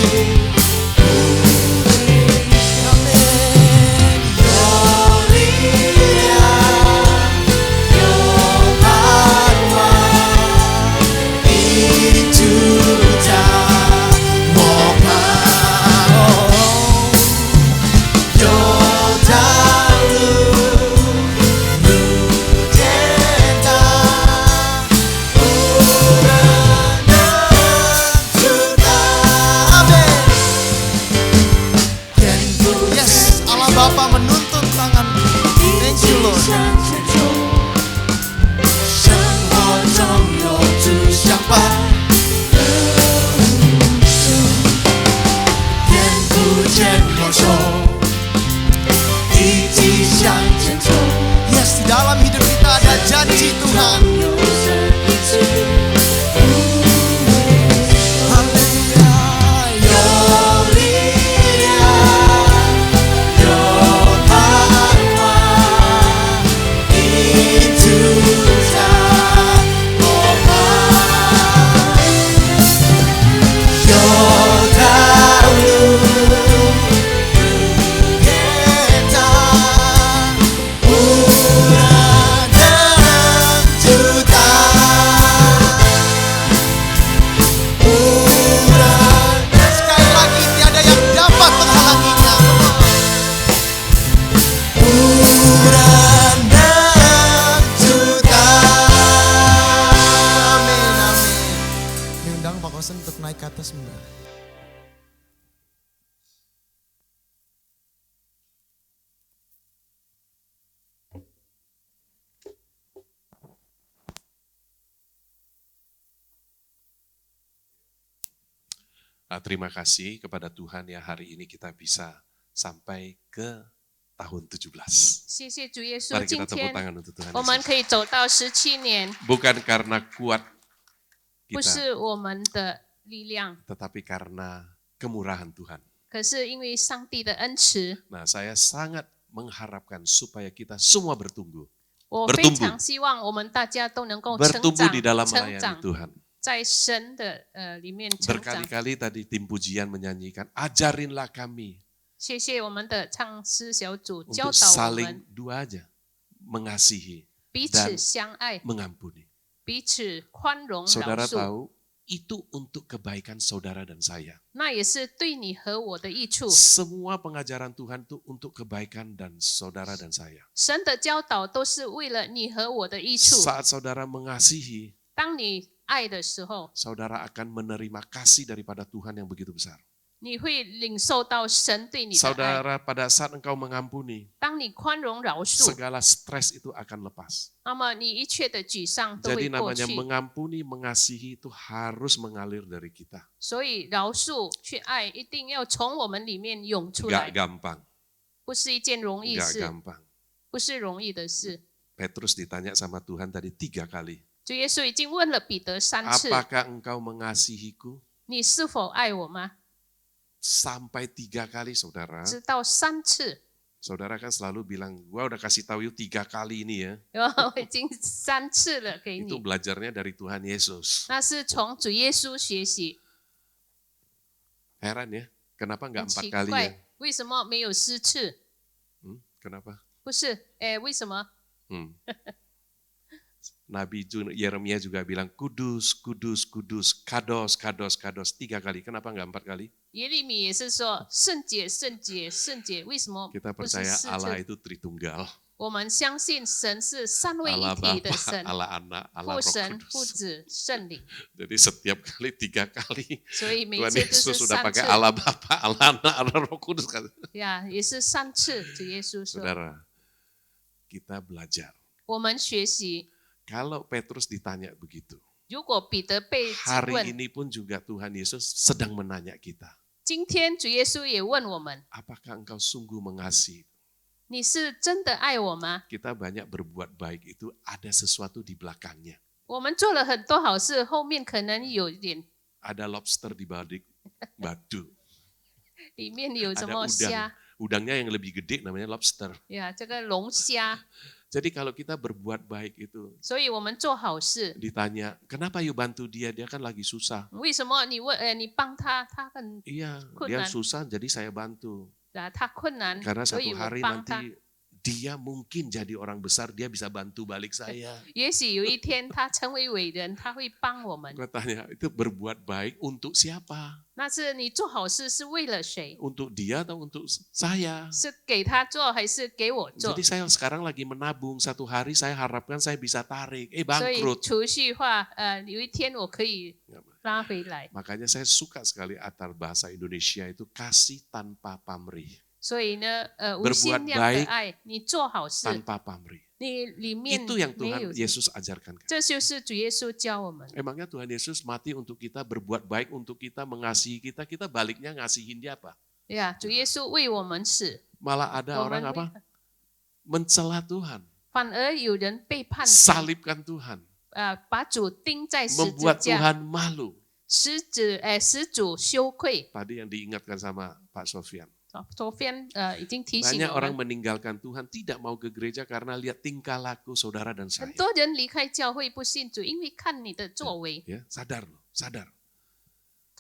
Terima kasih kepada Tuhan ya hari ini kita bisa sampai ke tahun 17. 谢谢主耶稣， Mari 今 kita tepuk 天 tangan untuk Tuhan 我们 Yesus. 可以走到17年， Bukan karena kuat 不 kita, 是我们的力量， tetapi karena kemurahan Tuhan. 可是因为上帝的恩慈， Nah, saya sangat mengharapkan supaya kita semua bertumbuh. 我非 bertumbuh 常希望我们大家都能够成 Bertumbuh di 长， dalam 成 melayani 长 Tuhan. 在神的里面成长。 Berkali-kali tadi tim pujian menyanyikan, ajarinlah kami 谢谢我们的唱诗小组 untuk 教导我 saling 们 dua aja, mengasihi 彼 dan 此相爱， mengampuni. 彼此宽容 Saudara 饶恕， tahu, itu untuk kebaikan saudara dan saya. 那也是对你和我的益处。 Semua pengajaran Tuhan itu untuk kebaikan dan saudara dan saya. 神的教导都是为了你和我的益处。 Saat saudara mengasihi, 当你爱的时候， saudara akan menerima kasih daripada Tuhan yang begitu besar. 你会领受到神对你的爱。 Saudara, pada saat engkau mengampuni, 当你宽容饶恕， segala stres itu akan lepas. 那么你一切的沮丧都 Jadi 会过 namanya 去。 mengampuni, mengasihi itu harus mengalir dari kita. 所以饶恕去爱，一定要从我们里面涌出 Gak 来， gampang, 不是一件容易 gak 事， gampang. 不是容易的事。 Petrus ditanya sama Tuhan tadi 3 kali. 主耶稣已经问了彼得3次， Apakah engkau mengasihiku? 你是否爱我吗？ Sampai 3 kali, saudara. 直到3次， Saudara kan selalu bilang, gua udah kasih tahu yuk 3 kali ini ya. 我已经3次了给 Itu 你， belajarnya dari Tuhan Yesus. 那是从主耶稣学习。 Heran ya, kenapa 很 nggak 4 奇 kali ya? 怪，为什么没有4次？ Kenapa? 不是，为什么？ Nabi Yeremia juga bilang, kudus, kudus, kudus, kados, kados, kados. 3 kali, kenapa nggak 4 kali? 耶利米也是说圣洁，圣洁，圣洁，为什么 Kita 不是 percaya 4 Allah 次？ itu Tritunggal. 我们相信神是三位一 Allah 体的 Bapa, 神， Allah Anak, Allah 父 Roh 神、父 Kudus. 子、圣灵， Jadi setiap kali 3 kali 所以每 Tuhan 次都 Yesus 是 sudah 3 pakai 次 Allah Bapa, Allah Anak, Allah Roh Kudus. 呀，也是3次。主耶稣说， Saudara, kita belajar. 我们学习。 Kalau Petrus ditanya begitu, 如果彼得被质 hari 问， ini pun juga Tuhan Yesus sedang menanya kita. 今天主耶稣也问我们： Apakah engkau sungguh mengasihi? 你是真的爱我吗？ Kita banyak berbuat baik itu ada sesuatu di belakangnya. 我们做了很多好事，后面可能有一点， Ada lobster di balik batu. 里面有什 Ada 么 udang. 虾 Udangnya yang lebih gede namanya lobster. 呀？这个龙虾。 Jadi kalau kita berbuat baik itu 所以我们做好事， ditanya, kenapa you bantu dia? Dia kan lagi susah. 为什么你问你帮他，他很 Iya,困难。 dia susah jadi saya bantu. 他困难， Karena 所 satu 以我 hari 帮他。 nanti dia mungkin jadi orang besar, dia bisa bantu balik saya. 也许有一天他成为伟人，他会帮我们。 Gue tanya, itu berbuat baik untuk siapa? 那是你做好事是为了谁？ Untuk dia atau untuk saya? 是给他做还是给我做 Jadi？saya sekarang lagi menabung, satu hari saya harapkan saya bisa tarik. 所以 Bangkrut. 储蓄化，有一天我可以拉回来。 Makanya saya suka sekali atar bahasa Indonesia itu kasih tanpa pamrih. 所以呢，无 Berbuat 限量 baik 的爱，你做好事， Tanpa pamrih. 你里面 Itu yang 没 Tuhan 有， Yesus ajarkan. 这就是主耶稣教我们。 Emangnya Tuhan Yesus mati untuk kita, berbuat baik untuk kita, mengasihi kita, kita baliknya ngasihin dia apa? 呀，主耶稣为我们死， Malah ada 我 orang 们 apa? 会 Mencela Tuhan, 反而有人背叛主， salibkan Tuhan, 把主钉在十字 membuat 架， Tuhan malu. 使主羞愧。 Tadi yang diingatkan sama Pak Sofian. 昨天已经提醒 Banyak 我 orang 们， meninggalkan Tuhan, tidak mau ke gereja karena lihat tingkah laku saudara dan 很 saya. 多人离开教会不信主，因为看你的作为。 Ya, sadar loh, sadar.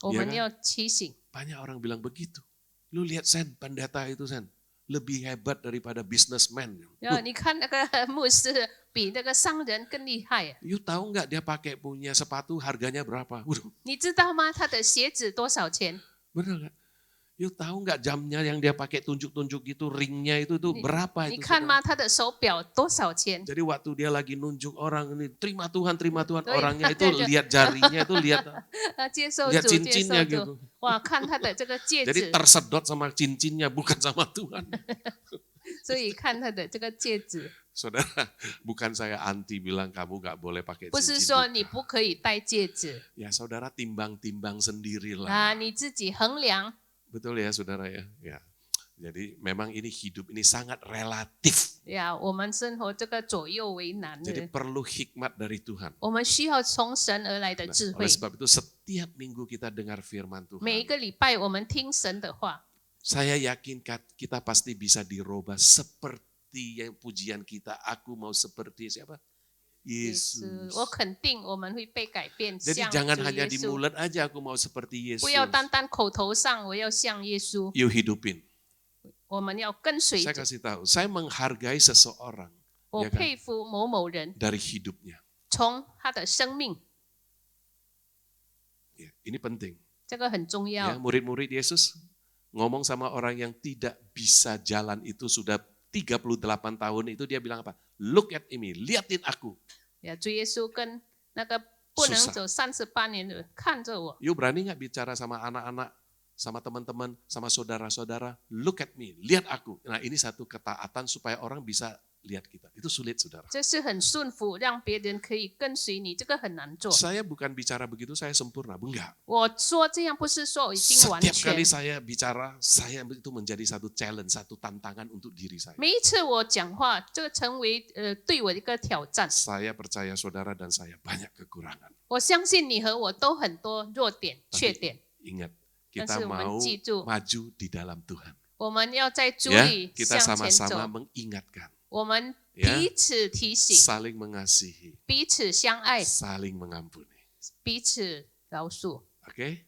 我们 kan? 要提醒， Banyak orang bilang begitu. Lu lihat Sen, pendeta itu Sen, lebih hebat daripada businessman. 你看那个牧师比那个商人更厉害。 You tahu nggak dia pakai punya sepatu harganya berapa? Waduh, 你知道吗？他的鞋子多少钱？ bener nggak? You tahu nggak jamnya yang dia pakai tunjuk-tunjuk gitu, ringnya itu tuh berapa 你 itu? 看 saudara? 吗？他的手表多少钱？ Jadi waktu dia lagi nunjuk orang ini, terima Tuhan, Doi, orangnya itu ada. lihat jarinya itu lihat 接受 lihat 主，接 cincinnya 受 gitu. 主。哇，看他的这个戒 Jadi 指， tersedot sama cincinnya bukan sama Tuhan. 所以看他的这个戒指， Saudara, bukan saya anti bilang kamu nggak boleh pakai 不是 cincin. 说 bukan. 你不可以戴戒指 Ya saudara timbang-timbang sendirilah. 啊，你自己衡量。 Betul ya saudara ya. Ya. Jadi memang ini hidup ini sangat relatif. 呀，我们生活这个左右为难 Jadi 的， perlu hikmat dari Tuhan. 我们需要从神而来的 Nah, 智慧 oleh。sebab itu setiap minggu kita dengar firman 每一 Tuhan. 个礼拜我们听神的话， Saya yakin kita pasti bisa dirubah seperti yang pujian kita. Aku mau seperti siapa? 也是 Yesus. 我肯定我们会被改变， Jadi 像 jangan 主 hanya 耶 di 稣。 mulut aja aku mau seperti Yesus. 不要单单口头上我要像耶稣， You hidupin. 我们要跟随 Saya 主。 kasih tahu, saya menghargai seseorang 我 ya kan, 佩服某某人， dari hidupnya. 从他的生命， Ya, ini penting. 这个很重 Ya, 要。 murid-murid Yesus ngomong sama orang yang tidak bisa jalan itu sudah 38 tahun itu dia bilang apa? Look at me, liatin aku. 呀，主耶稣跟那个不能走38年的人看着我， You berani nggak bicara sama anak-anak sama teman-teman, sama saudara-saudara, look at me, lihat aku. Nah ini satu ketaatan supaya orang bisa lihat kita. Itu sulit saudara. 这是很顺服，让别人可以跟随你，这个很难做。 Saya bukan bicara begitu, saya sempurna. Enggak. 我说这样不是说我已经完 Setiap 全 kali，saya bicara, saya itu menjadi satu challenge, satu tantangan untuk diri saya. 每一次我讲话，这个成为对我的一个挑战。 Saya percaya saudara dan saya banyak kekurangan. 我相信你和我都很多弱点、缺点， Ingat, 但 kita 是我们 mau 记住， maju di dalam Tuhan. 我们要在主 Ya, 里 kita 向前 sama-sama 走， mengingatkan, 我们 Ya. 彼此提醒， saling mengasihi, 彼此相爱， saling mengampuni. 彼此饶恕， Oke?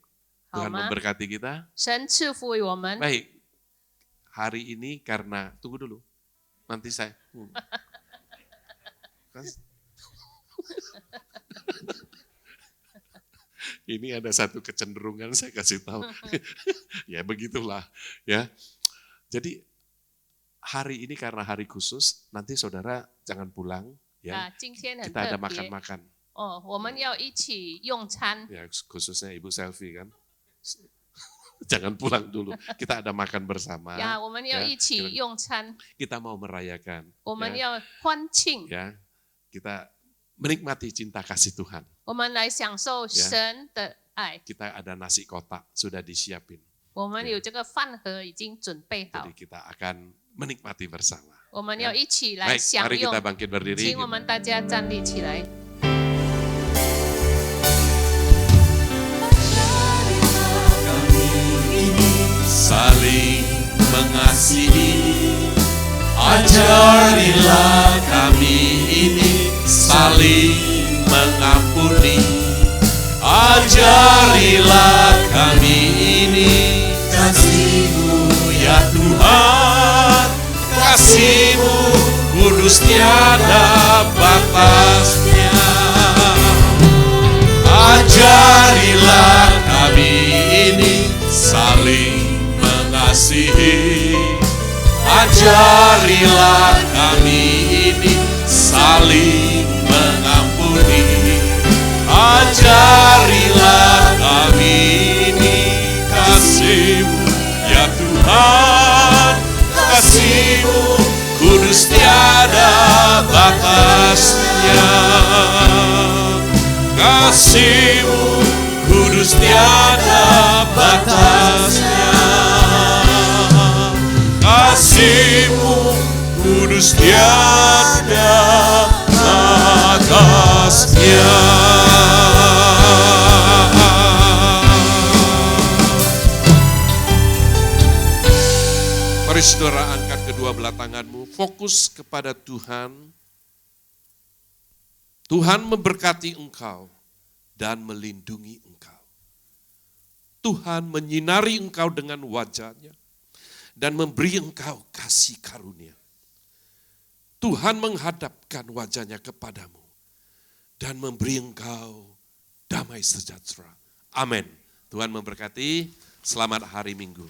好 Tuhan 吗？ memberkati kita. 神赐福于我们。 Baik, hari ini karena, tunggu dulu, nanti saya. Ini ada satu kecenderungan saya kasih tahu. Ya begitulah ya. Jadi hari ini karena hari khusus, nanti saudara jangan pulang ya. 今天很 Kita ada 特别 makan-makan 哦，我们要一起用餐。 ya, khususnya Ibu Selfie kan. Jangan pulang dulu. Kita ada makan bersama. 呀，我们要 ya. 一起用餐， Kita mau merayakan 我们 ya. 要欢庆， Ya. Kita menikmati cinta kasih Tuhan. 我们来享受 Ya. 神的爱。 Kita ada nasi kotak sudah disiapin. 我们有这个饭盒已经准备好 Jadi，kita akan menikmati bersama. 我们要一起来 Baik, 享 mari 用 kita。bangkit berdiri. 请我们大家站立起来。 Saling mengasihi, ajarilah kami ini saling mengampuni, ajarilah kami ini kasih-Mu ya Tuhan, kasih-Mu kudus tiada batasnya. Ajarilah kami ini saling mengasihi, ajarilah kami ini saling mengampuni, ajarilah kami ini kasih-Mu ya Tuhan, kasih-Mu kudus tiada batasnya. Kasih-Mu kudus tiada batasnya. Kasih-Mu kudus tiada batasnya. Mari saudara angkat kedua belah tanganmu, fokus kepada Tuhan. Tuhan memberkati engkau dan melindungi engkau. Tuhan menyinari engkau dengan wajah-Nya dan memberi engkau kasih karunia. Tuhan menghadapkan wajah-Nya kepadamu dan memberi engkau damai sejahtera. Amin. Tuhan memberkati. Selamat hari Minggu.